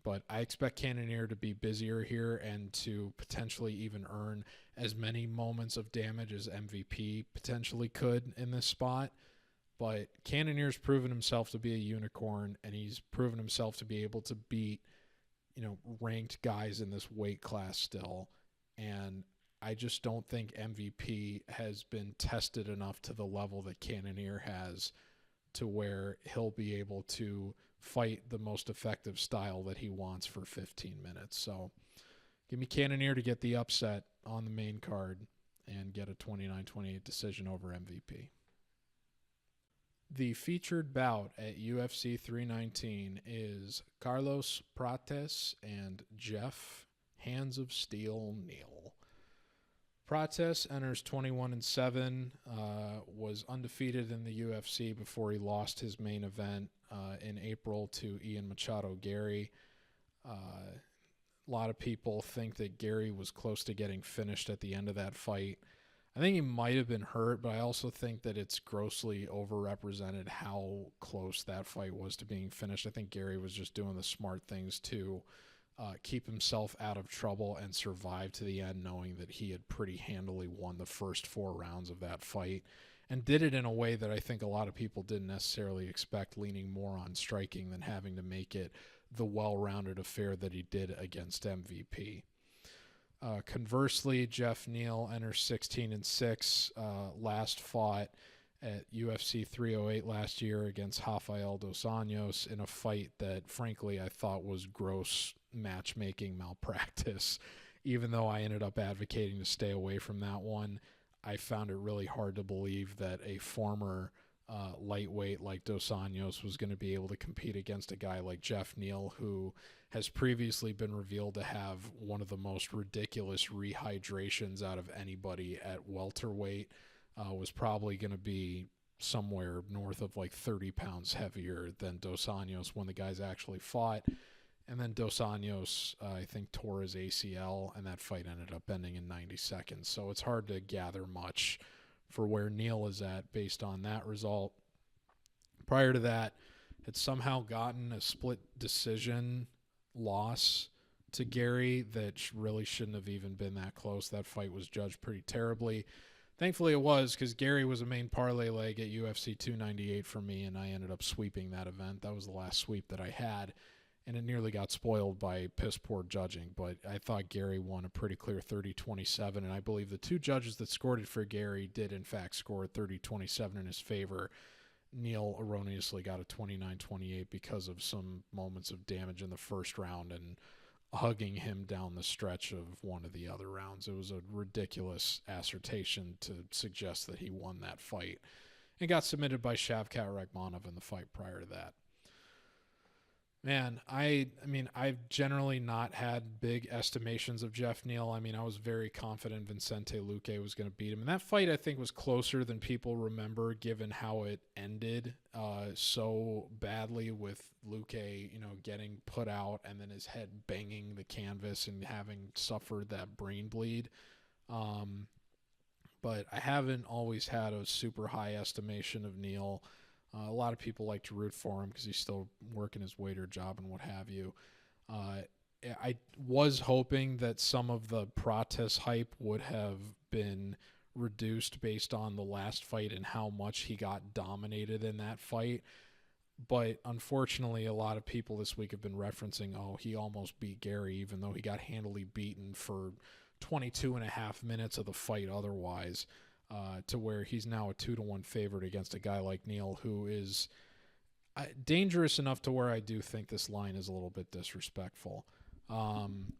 But I expect Cannonier to be busier here and to potentially even earn as many moments of damage as MVP potentially could in this spot. But Cannonier's proven himself to be a unicorn, and he's proven himself to be able to beat, ranked guys in this weight class still. And I just don't think MVP has been tested enough to the level that Cannonier has to where he'll be able to fight the most effective style that he wants for 15 minutes. So give me Cannonier to get the upset on the main card and get a 29-28 decision over MVP. The featured bout at UFC 319 is Carlos Prates and Geoff Hands of Steel Neal. Prates enters 21-7, was undefeated in the UFC before he lost his main event in April to Ian Machado Gary. A lot of people think that Gary was close to getting finished at the end of that fight. I think he might have been hurt, but I also think that it's grossly overrepresented how close that fight was to being finished. I think Gary was just doing the smart things to keep himself out of trouble and survive to the end, knowing that he had pretty handily won the first 4 rounds of that fight, and did it in a way that I think a lot of people didn't necessarily expect, leaning more on striking than having to make it the well-rounded affair that he did against MVP. Conversely, Geoff Neal enters 16-6, last fought at UFC 308 last year against Rafael dos Anjos in a fight that, frankly, I thought was gross matchmaking malpractice. Even though I ended up advocating to stay away from that one, I found it really hard to believe that a former lightweight like dos Anjos was going to be able to compete against a guy like Geoff Neal, who has previously been revealed to have one of the most ridiculous rehydrations out of anybody at welterweight. Was probably going to be somewhere north of like 30 pounds heavier than dos Anjos when the guys actually fought. And then dos Anjos, I think, tore his ACL, and that fight ended up ending in 90 seconds. So it's hard to gather much for where Neal is at based on that result. Prior to that, had somehow gotten a split decision loss to Gary that really shouldn't have even been that close. That fight was judged pretty terribly. Thankfully it was, because Gary was a main parlay leg at UFC 298 for me, and I ended up sweeping that event. That was the last sweep that I had, and it nearly got spoiled by piss-poor judging. But I thought Gary won a pretty clear 30-27, and I believe the 2 judges that scored it for Gary did, in fact, score 30-27 in his favor. Neal erroneously got a 29-28 because of some moments of damage in the first round and hugging him down the stretch of one of the other rounds. It was a ridiculous assertion to suggest that he won that fight, and got submitted by Shavkat Rakhmonov in the fight prior to that. Man, I mean, I've generally not had big estimations of Geoff Neal. I mean, I was very confident Vicente Luque was going to beat him. And that fight, I think, was closer than people remember, given how it ended so badly with Luque, getting put out and then his head banging the canvas and having suffered that brain bleed. But I haven't always had a super high estimation of Neal. A lot of people like to root for him because he's still working his waiter job and what have you. I was hoping that some of the Prates hype would have been reduced based on the last fight and how much he got dominated in that fight. But unfortunately, a lot of people this week have been referencing, oh, he almost beat Gary, even though he got handily beaten for 22 and a half minutes of the fight otherwise, to where he's now a 2-1 favorite against a guy like Neal, who is dangerous enough to where I do think this line is a little bit disrespectful. And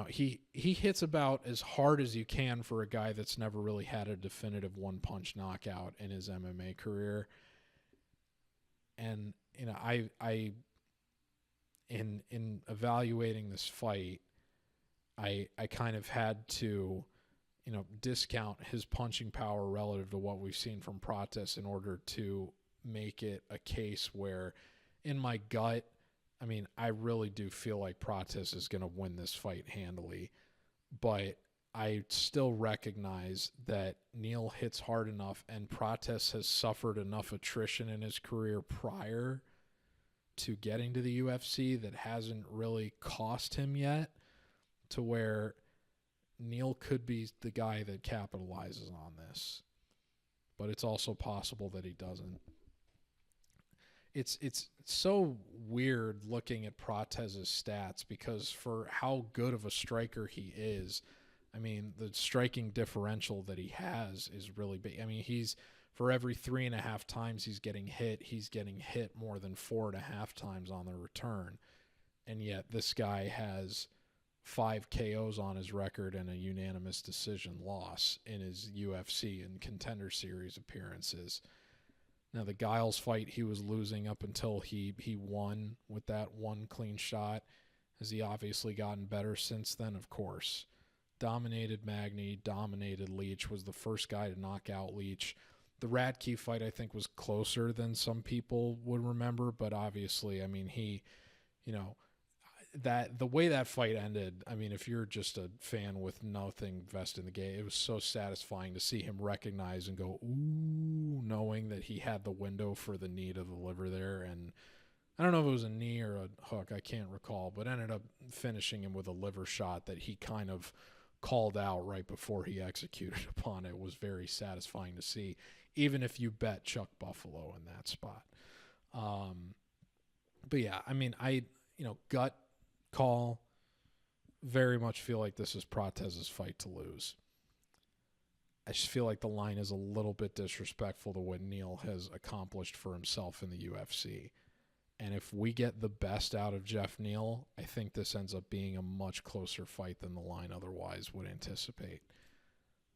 he hits about as hard as you can for a guy that's never really had a definitive one-punch knockout in his MMA career. And, I in evaluating this fight, I kind of had to, discount his punching power relative to what we've seen from Prates in order to make it a case where, in my gut, I really do feel like Prates is going to win this fight handily, but I still recognize that Neal hits hard enough and Prates has suffered enough attrition in his career prior to getting to the UFC that hasn't really cost him yet, to where Neal could be the guy that capitalizes on this, but it's also possible that he doesn't. It's so weird looking at Prates' stats, because for how good of a striker he is, the striking differential that he has is really big. He's, for every 3.5 times he's getting hit more than 4.5 times on the return. And yet this guy has 5 KOs on his record and a unanimous decision loss in his UFC and Contender Series appearances. Now, the Giles fight, he was losing up until he won with that one clean shot. Has he obviously gotten better since then? Of course. Dominated Magny, dominated Leach, was the first guy to knock out Leach. The Radke fight, I think, was closer than some people would remember, but obviously, he, that the way that fight ended, if you're just a fan with nothing vested in the game, it was so satisfying to see him recognize and go, ooh, knowing that he had the window for the knee to the liver there. And I don't know if it was a knee or a hook, I can't recall, but ended up finishing him with a liver shot that he kind of called out right before he executed upon it. It was very satisfying to see, even if you bet Chuck Buffalo in that spot. But yeah, gut call, very much feel like this is Prates' fight to lose. I just feel like the line is a little bit disrespectful to what Neal has accomplished for himself in the UFC. And if we get the best out of Geoff Neal, I think this ends up being a much closer fight than the line otherwise would anticipate.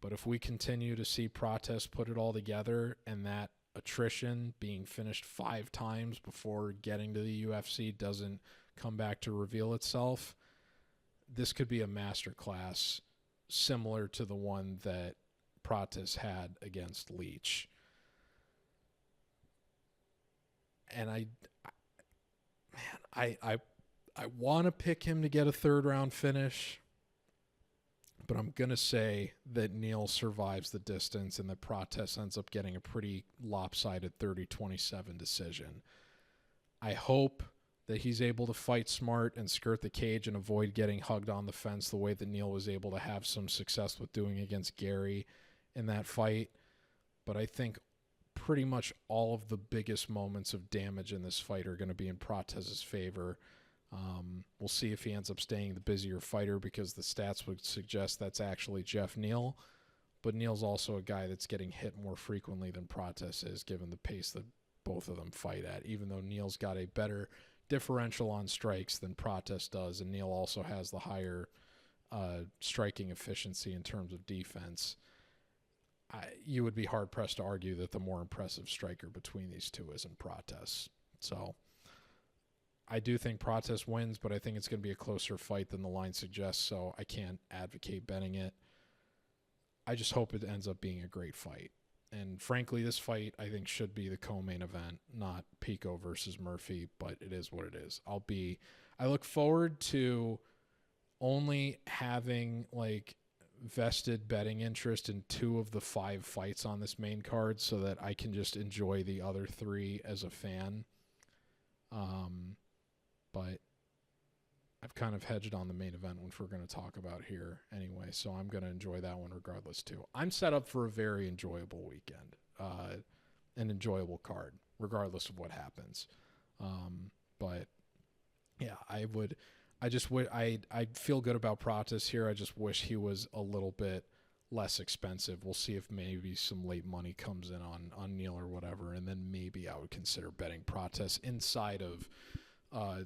But if we continue to see Prates put it all together, and that attrition being finished 5 times before getting to the UFC doesn't come back to reveal itself, this could be a masterclass similar to the one that Prates had against Leach. And I want to pick him to get a 3rd round finish, but I'm going to say that Neal survives the distance and that Prates ends up getting a pretty lopsided 30-27 decision. I hope that he's able to fight smart and skirt the cage and avoid getting hugged on the fence the way that Neal was able to have some success with doing against Gary in that fight. But I think pretty much all of the biggest moments of damage in this fight are going to be in Prates' favor. We'll see if he ends up staying the busier fighter, because the stats would suggest that's actually Geoff Neal. But Neal's also a guy that's getting hit more frequently than Prates is, given the pace that both of them fight at, even though Neal's got a better differential on strikes than Prates does, and Neal also has the higher striking efficiency in terms of defense. You would be hard-pressed to argue that the more impressive striker between these two isn't Prates. So I do think Prates wins, but I think it's going to be a closer fight than the line suggests, so I can't advocate betting it. I just hope it ends up being a great fight. And frankly, this fight, I think, should be the co-main event, not Pico versus Murphy, but it is what it is. I look forward to only having, vested betting interest in 2 of the 5 fights on this main card so that I can just enjoy the other 3 as a fan. But I've kind of hedged on the main event, which we're going to talk about here anyway, so I'm going to enjoy that one regardless too. I'm set up for a very enjoyable weekend, an enjoyable card, regardless of what happens. But yeah, I feel good about Prates here. I just wish he was a little bit less expensive. We'll see if maybe some late money comes in on Neal or whatever, and then maybe I would consider betting Prates inside of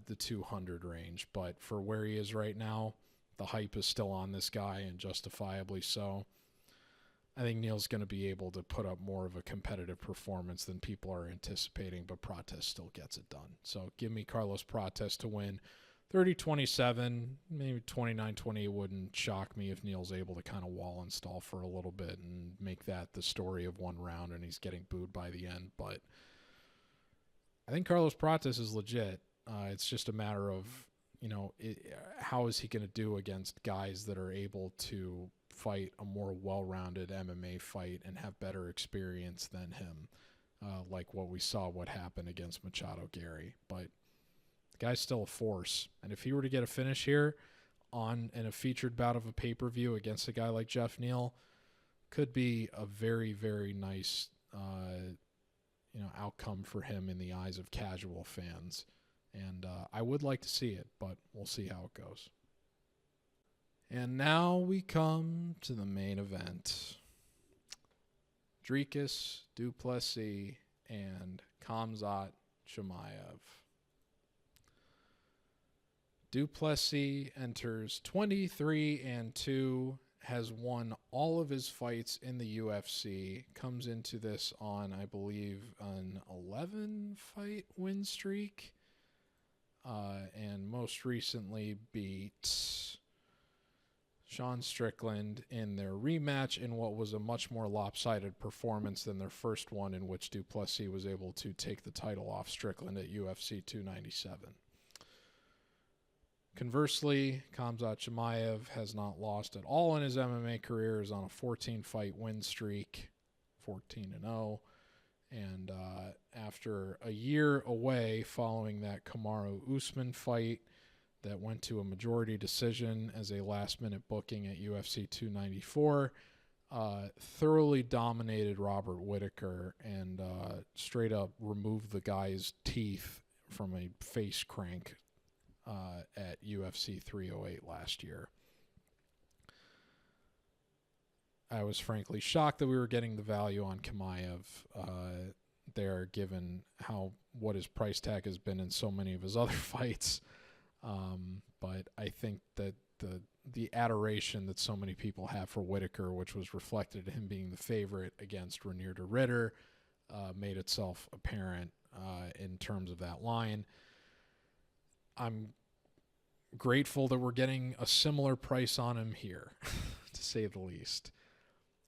the 200 range. But for where he is right now, the hype is still on this guy, and justifiably so. I think Neal's going to be able to put up more of a competitive performance than people are anticipating, but Prates still gets it done. So give me Carlos Prates to win 30-27, maybe 29-20. It wouldn't shock me if Neal's able to kind of wall install for a little bit and make that the story of one round and he's getting booed by the end. But I think Carlos Prates is legit. It's just a matter of, how is he going to do against guys that are able to fight a more well-rounded MMA fight and have better experience than him, like what we saw what happened against Machado Gary. But the guy's still a force, and if he were to get a finish here in a featured bout of a pay-per-view against a guy like Geoff Neal, could be a very, very nice outcome for him in the eyes of casual fans. And I would like to see it, but we'll see how it goes. And now we come to the main event. Dricus Du Plessis and Khamzat Chimaev. Du Plessis enters 23-2, has won all of his fights in the UFC, comes into this on, I believe, an 11-fight win streak, and most recently beat Sean Strickland in their rematch in what was a much more lopsided performance than their first one, in which Du Plessis was able to take the title off Strickland at UFC 297. Conversely, Khamzat Chimaev has not lost at all in his MMA career, is on a 14-fight win streak, 14-0. And after a year away following that Kamaru Usman fight that went to a majority decision as a last-minute booking at UFC 294, thoroughly dominated Robert Whittaker and straight up removed the guy's teeth from a face crank at UFC 308 last year. I was frankly shocked that we were getting the value on Chimaev there, given what his price tag has been in so many of his other fights. But I think that the adoration that so many people have for Whittaker, which was reflected in him being the favorite against Renier de Ridder, made itself apparent in terms of that line. I'm grateful that we're getting a similar price on him here, to say the least.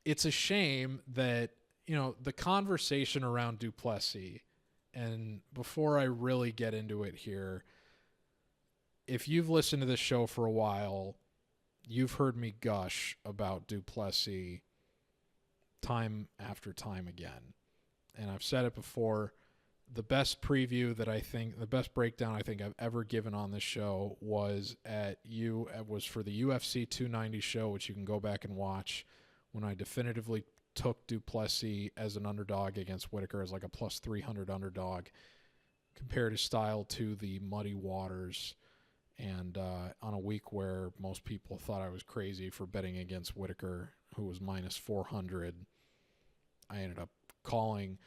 It's a shame that, the conversation around Du Plessis, and before I really get into it here, if you've listened to this show for a while, you've heard me gush about Du Plessis time after time again. And I've said it before, the best breakdown I think I've ever given on this show was for the UFC 290 show, which you can go back and watch, when I definitively took Du Plessis as an underdog against Whittaker as like a plus 300 underdog, compared his style to the Muddy Waters. And on a week where most people thought I was crazy for betting against Whittaker, who was minus 400, I ended up calling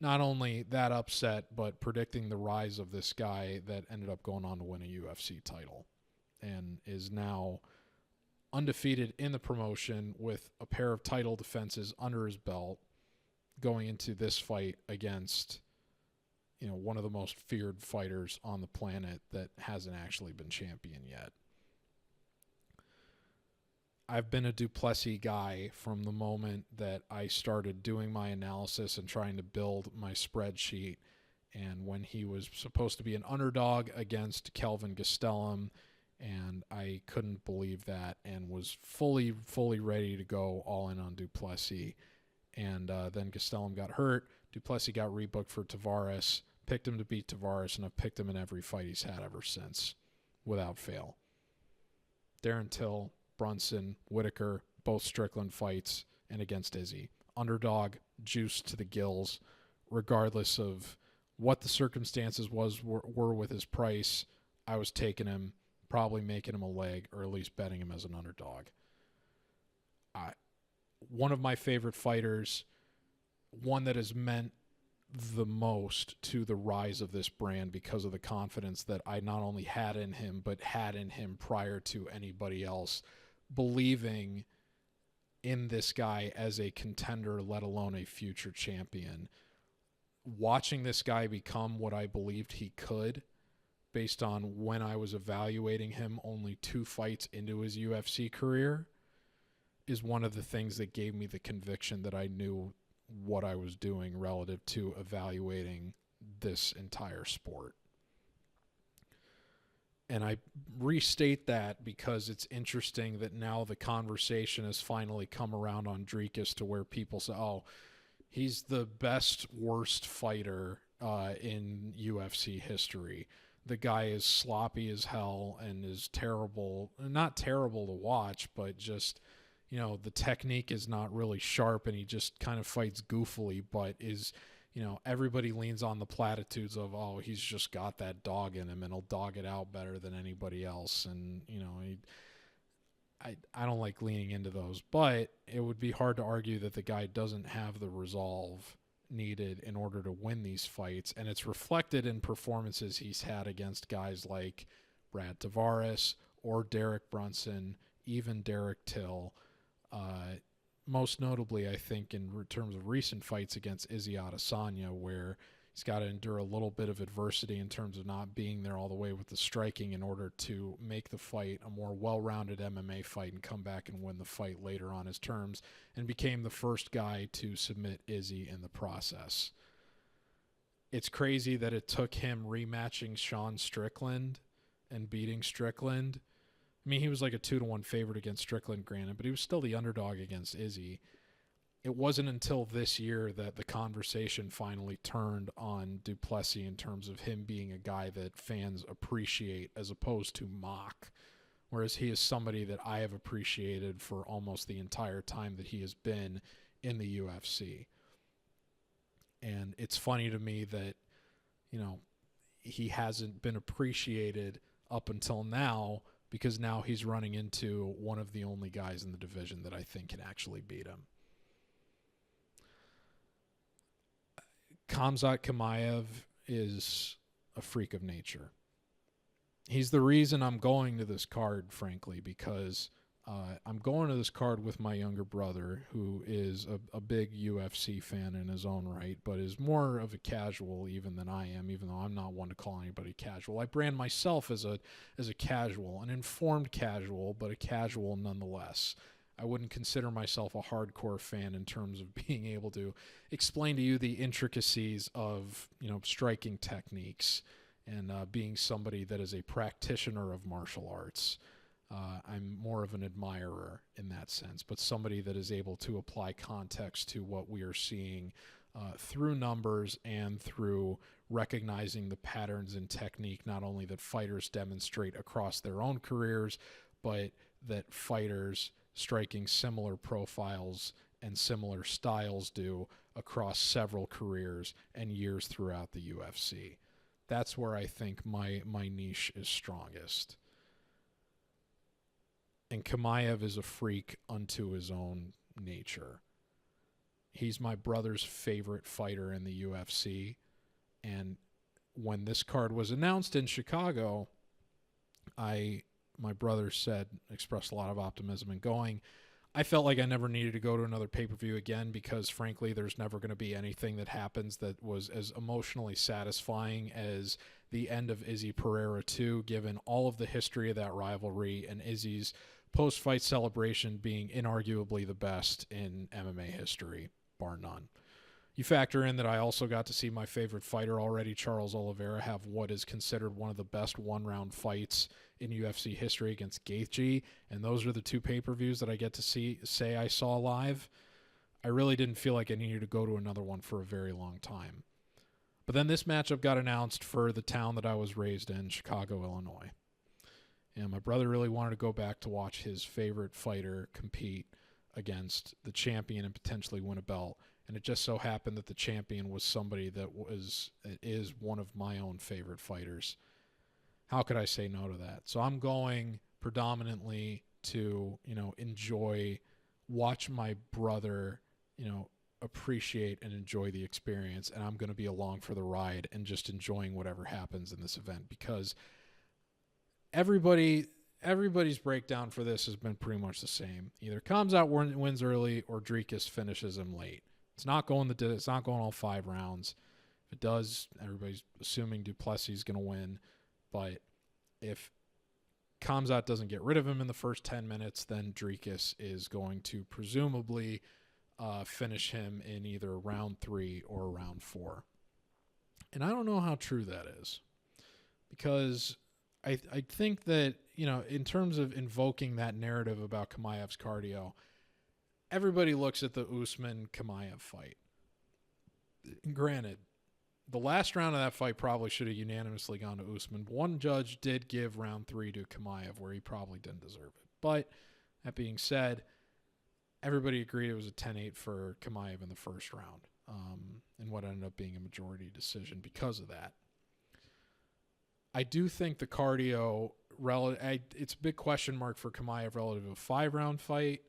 not only that upset, but predicting the rise of this guy that ended up going on to win a UFC title and is now undefeated in the promotion with a pair of title defenses under his belt, going into this fight against one of the most feared fighters on the planet that hasn't actually been champion yet. I've been a Du Plessis guy from the moment that I started doing my analysis and trying to build my spreadsheet. And when he was supposed to be an underdog against Kelvin Gastelum, and I couldn't believe that and was fully ready to go all in on Du Plessis. And then Gastelum got hurt. Du Plessis got rebooked for Tavares, picked him to beat Tavares, and I've picked him in every fight he's had ever since, without fail. Darren Till, Brunson, Whitaker, both Strickland fights, and against Izzy. Underdog, juiced to the gills, regardless of what the circumstances were with his price. I was taking him, probably making him a leg, or at least betting him as an underdog. One of my favorite fighters, one that has meant the most to the rise of this brand because of the confidence that I not only had in him, but had in him prior to anybody else, believing in this guy as a contender, let alone a future champion. Watching this guy become what I believed he could, based on when I was evaluating him only 2 fights into his UFC career, is one of the things that gave me the conviction that I knew what I was doing relative to evaluating this entire sport. And I restate that because it's interesting that now the conversation has finally come around on Dricus to where people say, oh, he's the best, worst fighter in UFC history. The guy is sloppy as hell and is terrible, not terrible to watch, but just, you know, the technique is not really sharp and he just kind of fights goofily, but is, you know, everybody leans on the platitudes of, oh, he's just got that dog in him and he'll dog it out better than anybody else. And, you know, I don't like leaning into those, but it would be hard to argue that the guy doesn't have the resolve needed in order to win these fights. And it's reflected in performances he's had against guys like Brad Tavares or Derek Brunson, even Derek Till. Most notably, I think, in terms of recent fights against Izzy Adesanya, where he's got to endure a little bit of adversity in terms of not being there all the way with the striking in order to make the fight a more well-rounded MMA fight and come back and win the fight later on his terms, and became the first guy to submit Izzy in the process. It's crazy that it took him rematching Sean Strickland and beating Strickland. I mean, he was like a 2-1 favorite against Strickland, granted, but he was still the underdog against Izzy. It wasn't until this year that the conversation finally turned on Du Plessis in terms of him being a guy that fans appreciate as opposed to mock, whereas he is somebody that I have appreciated for almost the entire time that he has been in the UFC. And it's funny to me that, you know, he hasn't been appreciated up until now, because now he's running into one of the only guys in the division that I think can actually beat him. Khamzat Chimaev is a freak of nature. He's the reason I'm going to this card, frankly, because I'm going to this card with my younger brother, who is a big UFC fan in his own right, but is more of a casual even than I am, even though I'm not one to call anybody casual. I brand myself as a casual, an informed casual, but a casual nonetheless. I wouldn't consider myself a hardcore fan in terms of being able to explain to you the intricacies of, you know, striking techniques and being somebody that is a practitioner of martial arts. I'm more of an admirer in that sense, but somebody that is able to apply context to what we are seeing through numbers and through recognizing the patterns and technique, not only that fighters demonstrate across their own careers, but that fighters striking similar profiles and similar styles do across several careers and years throughout the UFC. That's where I think my niche is strongest. And Chimaev is a freak unto his own nature. He's my brother's favorite fighter in the UFC. And when this card was announced in Chicago, my brother expressed a lot of optimism in going. I felt like I never needed to go to another pay-per-view again because, frankly, there's never going to be anything that happens that was as emotionally satisfying as the end of Izzy Pereira 2, given all of the history of that rivalry and Izzy's post-fight celebration being inarguably the best in MMA history, bar none. You factor in that I also got to see my favorite fighter already, Charles Oliveira, have what is considered one of the best one-round fights in UFC history against Gaethje, and those are the 2 pay-per-views that I get to say I saw live. I really didn't feel like I needed to go to another one for a very long time. But then this matchup got announced for the town that I was raised in, Chicago, Illinois. And my brother really wanted to go back to watch his favorite fighter compete against the champion and potentially win a belt. And it just so happened that the champion was somebody that is one of my own favorite fighters. How could I say no to that? So I'm going predominantly to, watch my brother, appreciate and enjoy the experience. And I'm going to be along for the ride and just enjoying whatever happens in this event, because everybody's breakdown for this has been pretty much the same. Either Khamzat wins early or Dricus finishes him late. It's not going all 5 rounds. If it does, everybody's assuming Du Plessis is going to win. But if Khamzat doesn't get rid of him in the first 10 minutes, then Dricus is going to presumably finish him in either round 3 or round 4. And I don't know how true that is, because I think that, in terms of invoking that narrative about Chimaev's cardio, everybody looks at the Usman-Chimaev fight. Granted, the last round of that fight probably should have unanimously gone to Usman. One judge did give round 3 to Chimaev, where he probably didn't deserve it. But that being said, everybody agreed it was a 10-8 for Chimaev in the first round, and what ended up being a majority decision because of that. I do think the cardio, it's a big question mark for Chimaev relative to a 5-round fight,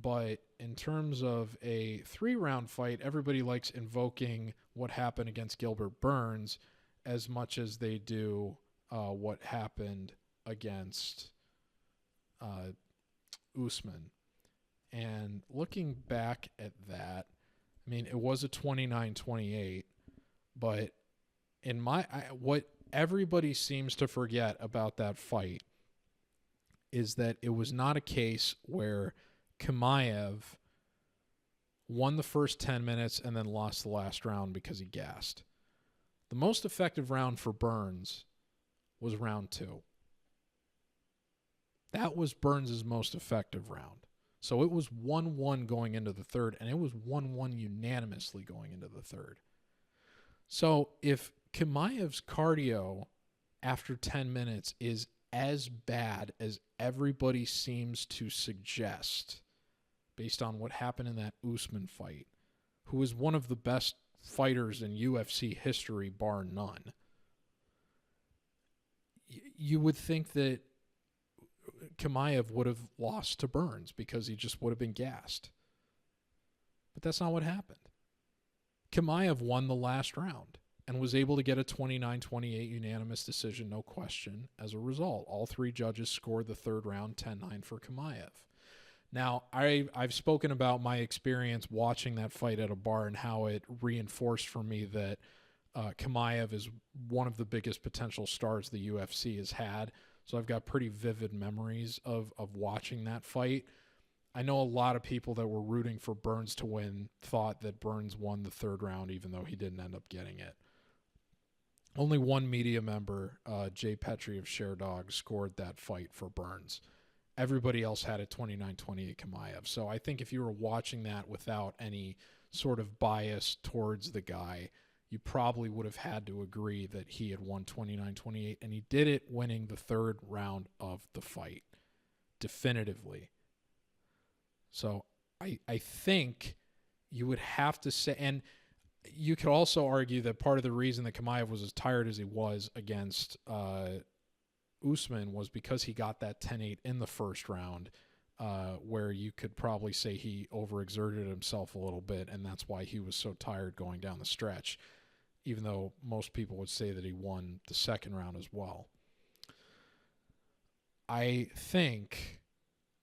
but in terms of a 3-round fight, everybody likes invoking what happened against Gilbert Burns as much as they do what happened against Usman. And looking back at that, I mean, it was a 29-28, but what everybody seems to forget about that fight is that it was not a case where Chimaev won the first 10 minutes and then lost the last round because he gassed. The most effective round for Burns was round 2. That was Burns' most effective round. So it was 1-1 going into the third, and it was 1-1 unanimously going into the third. So if Chimaev's cardio after 10 minutes is as bad as everybody seems to suggest, based on what happened in that Usman fight, who is one of the best fighters in UFC history, bar none, you would think that Chimaev would have lost to Burns because he just would have been gassed. But that's not what happened. Chimaev won the last round and was able to get a 29-28 unanimous decision, no question, as a result. All 3 judges scored the third round 10-9 for Chimaev. Now, I've spoken about my experience watching that fight at a bar and how it reinforced for me that Chimaev is one of the biggest potential stars the UFC has had. So I've got pretty vivid memories of watching that fight. I know a lot of people that were rooting for Burns to win thought that Burns won the third round, even though he didn't end up getting it. Only one media member, Jay Petrie of Sherdog, scored that fight for Burns. Everybody else had it 29-28 Chimaev. So I think if you were watching that without any sort of bias towards the guy, you probably would have had to agree that he had won 29-28, and he did it winning the third round of the fight definitively. So I think you would have to say, and you could also argue that part of the reason that Chimaev was as tired as he was against Usman was because he got that 10-8 in the first round, where you could probably say he overexerted himself a little bit, and that's why he was so tired going down the stretch, even though most people would say that he won the second round as well. I think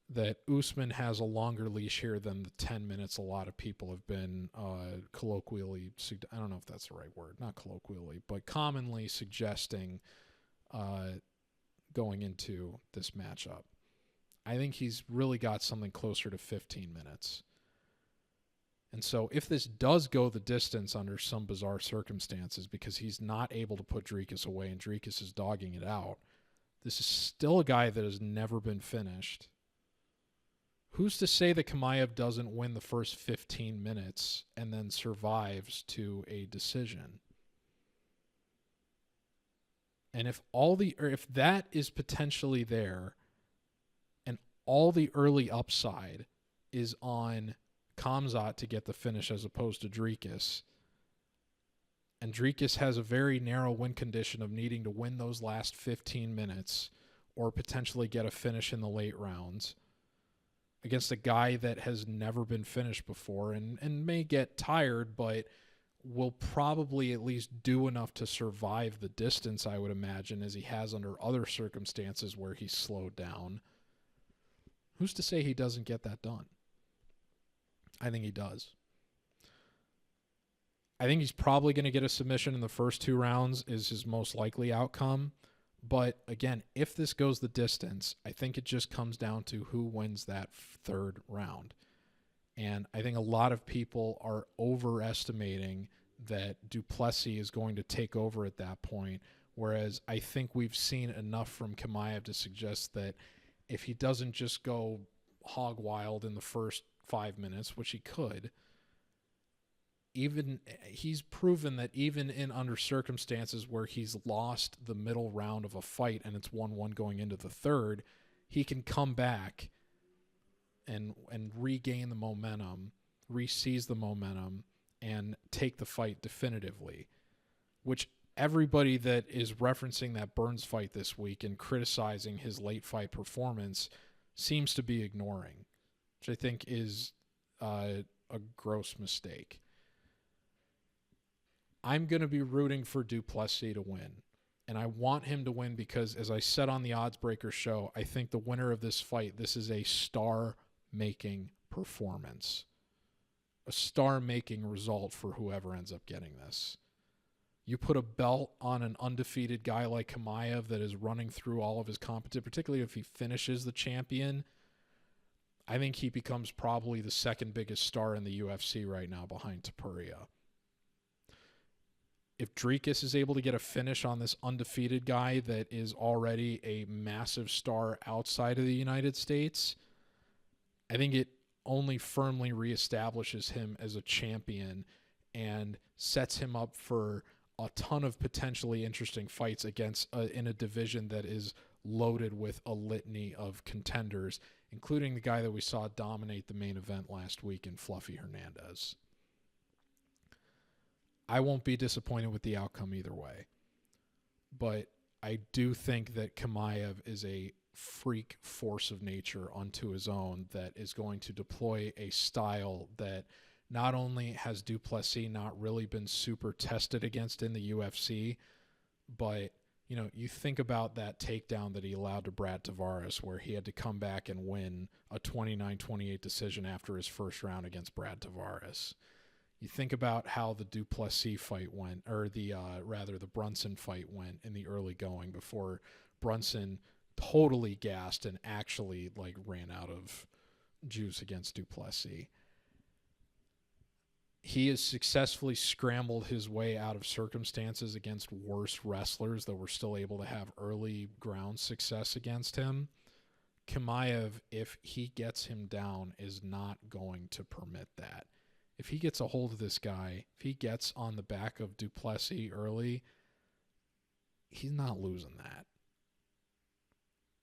that Usman has a longer leash here than the 10 minutes a lot of people have been colloquially, I don't know if that's the right word, not colloquially, but commonly suggesting going into this matchup. I think he's really got something closer to 15 minutes. And so if this does go the distance under some bizarre circumstances because he's not able to put Dricus away and Dricus is dogging it out, this is still a guy that has never been finished. Who's to say that Chimaev doesn't win the first 15 minutes and then survives to a decision? And if that is potentially there, and all the early upside is on Khamzat to get the finish as opposed to Dricus, and Dricus has a very narrow win condition of needing to win those last 15 minutes or potentially get a finish in the late rounds against a guy that has never been finished before and may get tired, but will probably at least do enough to survive the distance, I would imagine, as he has under other circumstances where he's slowed down. Who's to say he doesn't get that done? I think he does. I think he's probably going to get a submission in the first 2 rounds is his most likely outcome. But again, if this goes the distance, I think it just comes down to who wins that 3rd round. And I think a lot of people are overestimating that Du Plessis is going to take over at that point, whereas I think we've seen enough from Chimaev to suggest that if he doesn't just go hog wild in the first 5 minutes, which he could, he's proven that even in under circumstances where he's lost the middle round of a fight and it's 1-1 going into the 3rd, he can come back and regain the momentum, re-seize the momentum, and take the fight definitively, which everybody that is referencing that Burns fight this week and criticizing his late fight performance seems to be ignoring, which I think is a gross mistake. I'm going to be rooting for Du Plessis to win. And I want him to win because, as I said on the Oddsbreaker show, I think the winner of this fight, this is a star-making performance. A star-making result for whoever ends up getting this. You put a belt on an undefeated guy like Chimaev that is running through all of his competition, particularly if he finishes the champion, I think he becomes probably the 2nd biggest star in the UFC right now behind Topuria. If Dricus is able to get a finish on this undefeated guy that is already a massive star outside of the United States, I think it only firmly reestablishes him as a champion and sets him up for a ton of potentially interesting fights against in a division that is loaded with a litany of contenders, including the guy that we saw dominate the main event last week in Fluffy Hernandez. I won't be disappointed with the outcome either way, but I do think that Chimaev is a freak force of nature unto his own that is going to deploy a style that not only has Du Plessis not really been super tested against in the UFC, but you think about that takedown that he allowed to Brad Tavares where he had to come back and win a 29-28 decision after his first round against Brad Tavares. You think about how the Du Plessis fight went, or the Brunson fight went in the early going before Brunson totally gassed and actually ran out of juice against Du Plessis. He has successfully scrambled his way out of circumstances against worse wrestlers that were still able to have early ground success against him. Chimaev, if he gets him down, is not going to permit that. If he gets a hold of this guy, if he gets on the back of Du Plessis early, he's not losing that.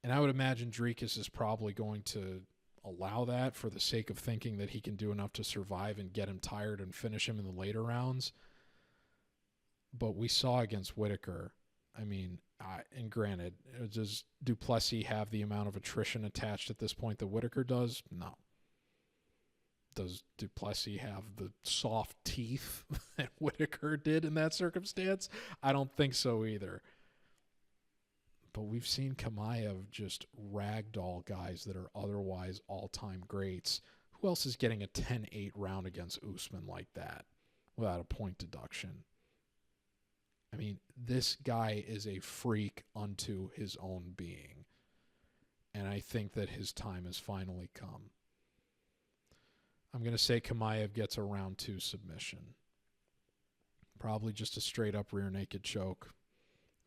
And I would imagine Dricus is probably going to allow that for the sake of thinking that he can do enough to survive and get him tired and finish him in the later rounds. But we saw against Whittaker, and granted, does Du Plessis have the amount of attrition attached at this point that Whittaker does? No. Does Du Plessis have the soft teeth that Whittaker did in that circumstance? I don't think so either. But we've seen Chimaev just ragdoll guys that are otherwise all-time greats. Who else is getting a 10-8 round against Usman like that without a point deduction? This guy is a freak unto his own being. And I think that his time has finally come. I'm going to say Chimaev gets a round 2 submission. Probably just a straight-up rear naked choke.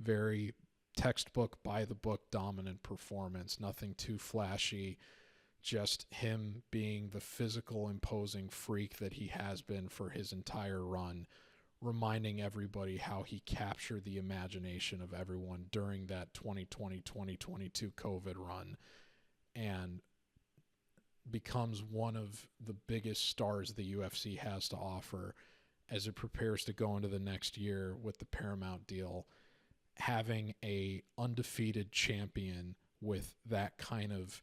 Very textbook, by-the-book dominant performance. Nothing too flashy. Just him being the physical, imposing freak that he has been for his entire run. reminding everybody how he captured the imagination of everyone during that 2020-2022 COVID run and becomes one of the biggest stars the UFC has to offer as it prepares to go into the next year with the Paramount deal. Having a undefeated champion with that kind of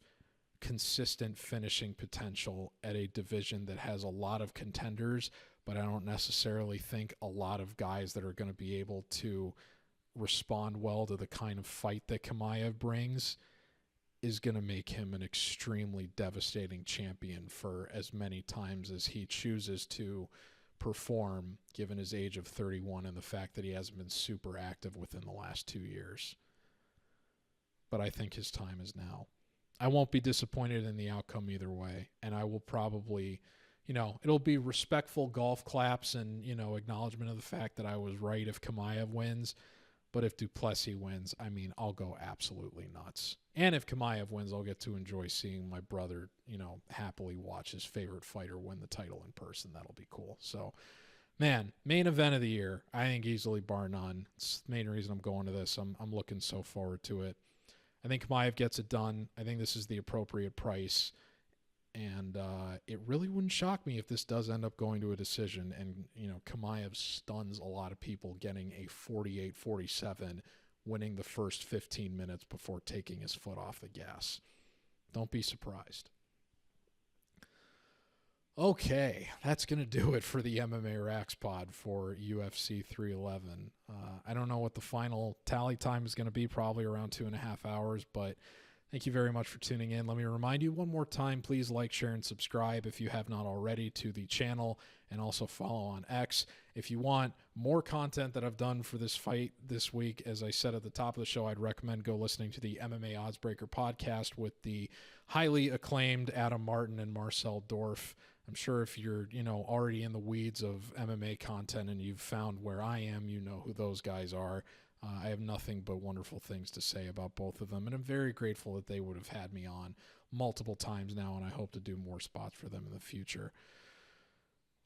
consistent finishing potential at a division that has a lot of contenders, but I don't necessarily think a lot of guys that are going to be able to respond well to the kind of fight that Chimaev brings, is going to make him an extremely devastating champion for as many times as he chooses to perform, given his age of 31 and the fact that he hasn't been super active within the last 2 years. But I think his time is now. I won't be disappointed in the outcome either way, and I will probably, it'll be respectful golf claps and, acknowledgement of the fact that I was right if Chimaev wins. But if Du Plessis wins, I'll go absolutely nuts. And if Chimaev wins, I'll get to enjoy seeing my brother, happily watch his favorite fighter win the title in person. That'll be cool. So, man, main event of the year, I think easily bar none. It's the main reason I'm going to this. I'm looking so forward to it. I think Chimaev gets it done. I think this is the appropriate price. And it really wouldn't shock me if this does end up going to a decision and, Chimaev stuns a lot of people, getting a 48-47, winning the first 15 minutes before taking his foot off the gas. Don't be surprised. Okay, that's going to do it for the MMA RAXPOD for UFC 311. I don't know what the final tally time is going to be, probably around 2.5 hours, but thank you very much for tuning in. Let me remind you one more time, please like, share, and subscribe if you have not already to the channel, and also follow on X. If you want more content that I've done for this fight this week, as I said at the top of the show, I'd recommend go listening to the MMA Oddsbreaker podcast with the highly acclaimed Adam Martin and Marcel Dorff. I'm sure if you're, already in the weeds of MMA content and you've found where I am, you know who those guys are. I have nothing but wonderful things to say about both of them, and I'm very grateful that they would have had me on multiple times now, and I hope to do more spots for them in the future.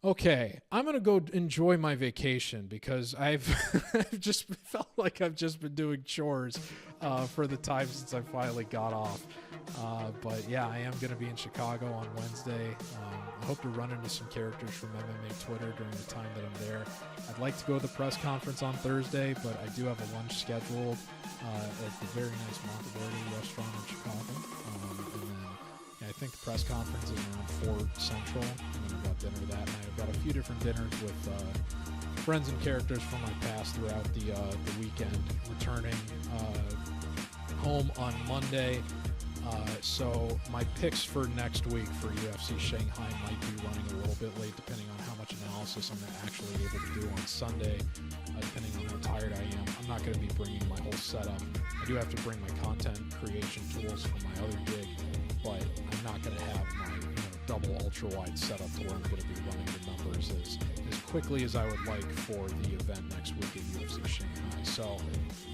Okay, I'm going to go enjoy my vacation because I've just felt like I've just been doing chores for the time since I finally got off. But yeah, I am going to be in Chicago on Wednesday. I hope to run into some characters from MMA Twitter during the time that I'm there. I'd like to go to the press conference on Thursday, but I do have a lunch scheduled at the very nice Monteverdi restaurant in Chicago. And then I think the press conference is around 4 Central, and then I've got dinner that night. I've got a few different dinners with friends and characters from my past throughout the weekend, returning home on Monday. So my picks for next week for UFC Shanghai might be running a little bit late, depending on how much analysis I'm actually able to do on Sunday, depending on how tired I am. I'm not going to be bringing my whole setup. I do have to bring my content creation tools for my other gig, but I'm not going to have my double ultra-wide setup to where I'm going to be running the numbers as quickly as I would like for the event next week at UFC Shanghai. So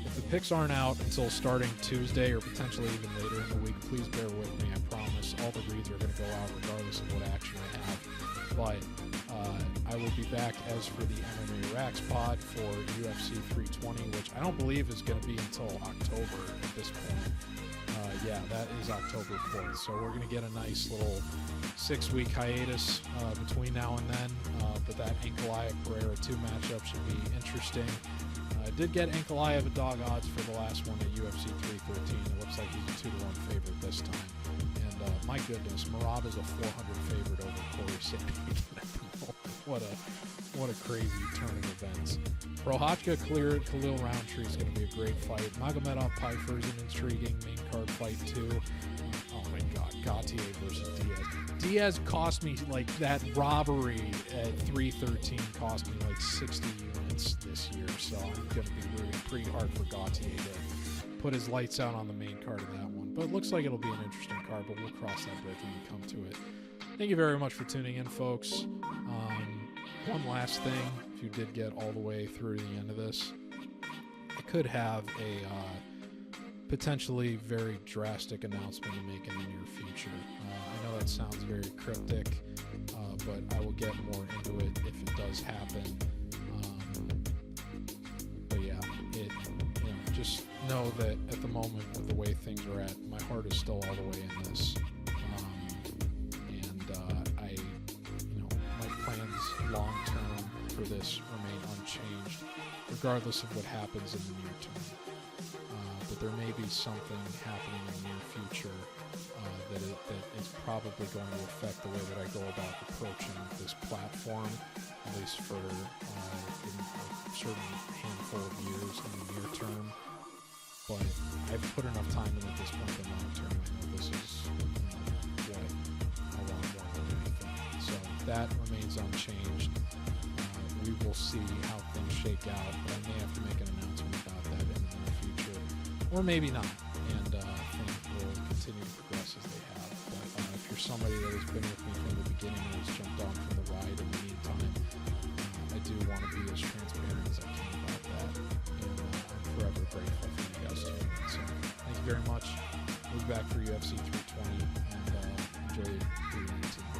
if the picks aren't out until starting Tuesday or potentially even later in the week, please bear with me. I promise all the reads are going to go out regardless of what action I have. But I will be back as for the MMA RAXPOD for UFC 320, which I don't believe is going to be until October at this point. Yeah, that is October 4th. So we're going to get a nice little 6-week hiatus between now and then. But that Ankalaev-Pereira 2 matchup should be interesting. I did get Ankalaev at dog odds for the last one at UFC 313. It looks like he's a 2-1 favorite this time. And my goodness, Merab is a 400 favorite over Corey Sandhagen at the moment. What a crazy turn of events. Prochazka Khalil Roundtree is going to be a great fight. Magomedov Pifer is an intriguing main card fight too. Oh my God, Gautier versus Diaz. Diaz cost me that robbery at 313 cost me 60 units this year, so I'm going to be rooting pretty hard for Gautier to put his lights out on the main card of that one. But it looks like it'll be an interesting card, but we'll cross that bridge when we come to it. Thank you very much for tuning in, folks. One last thing, if you did get all the way through to the end of this, I could have a potentially very drastic announcement to make in the near future. I know that sounds very cryptic, but I will get more into it if it does happen. just know that at the moment, with the way things are at, my heart is still all the way in this. My plans long term for this remain unchanged, regardless of what happens in the near term. But there may be something happening in the near future that is probably going to affect the way that I go about approaching this platform, at least for a certain handful of years in the near term. But I've put enough time in at this point in the long term. I know this is what I want more than anything. So that remains unchanged. We will see how things shake out, but I may have to make an announcement about that in the near future, or maybe not. And things will continue to progress as they have. But if you're somebody that has been with me from the beginning and has jumped on from the ride in the meantime, I do want to be as transparent as I can about that. And I'm forever grateful for you guys tuning in. So thank you very much. We'll be back for UFC 320 and enjoy the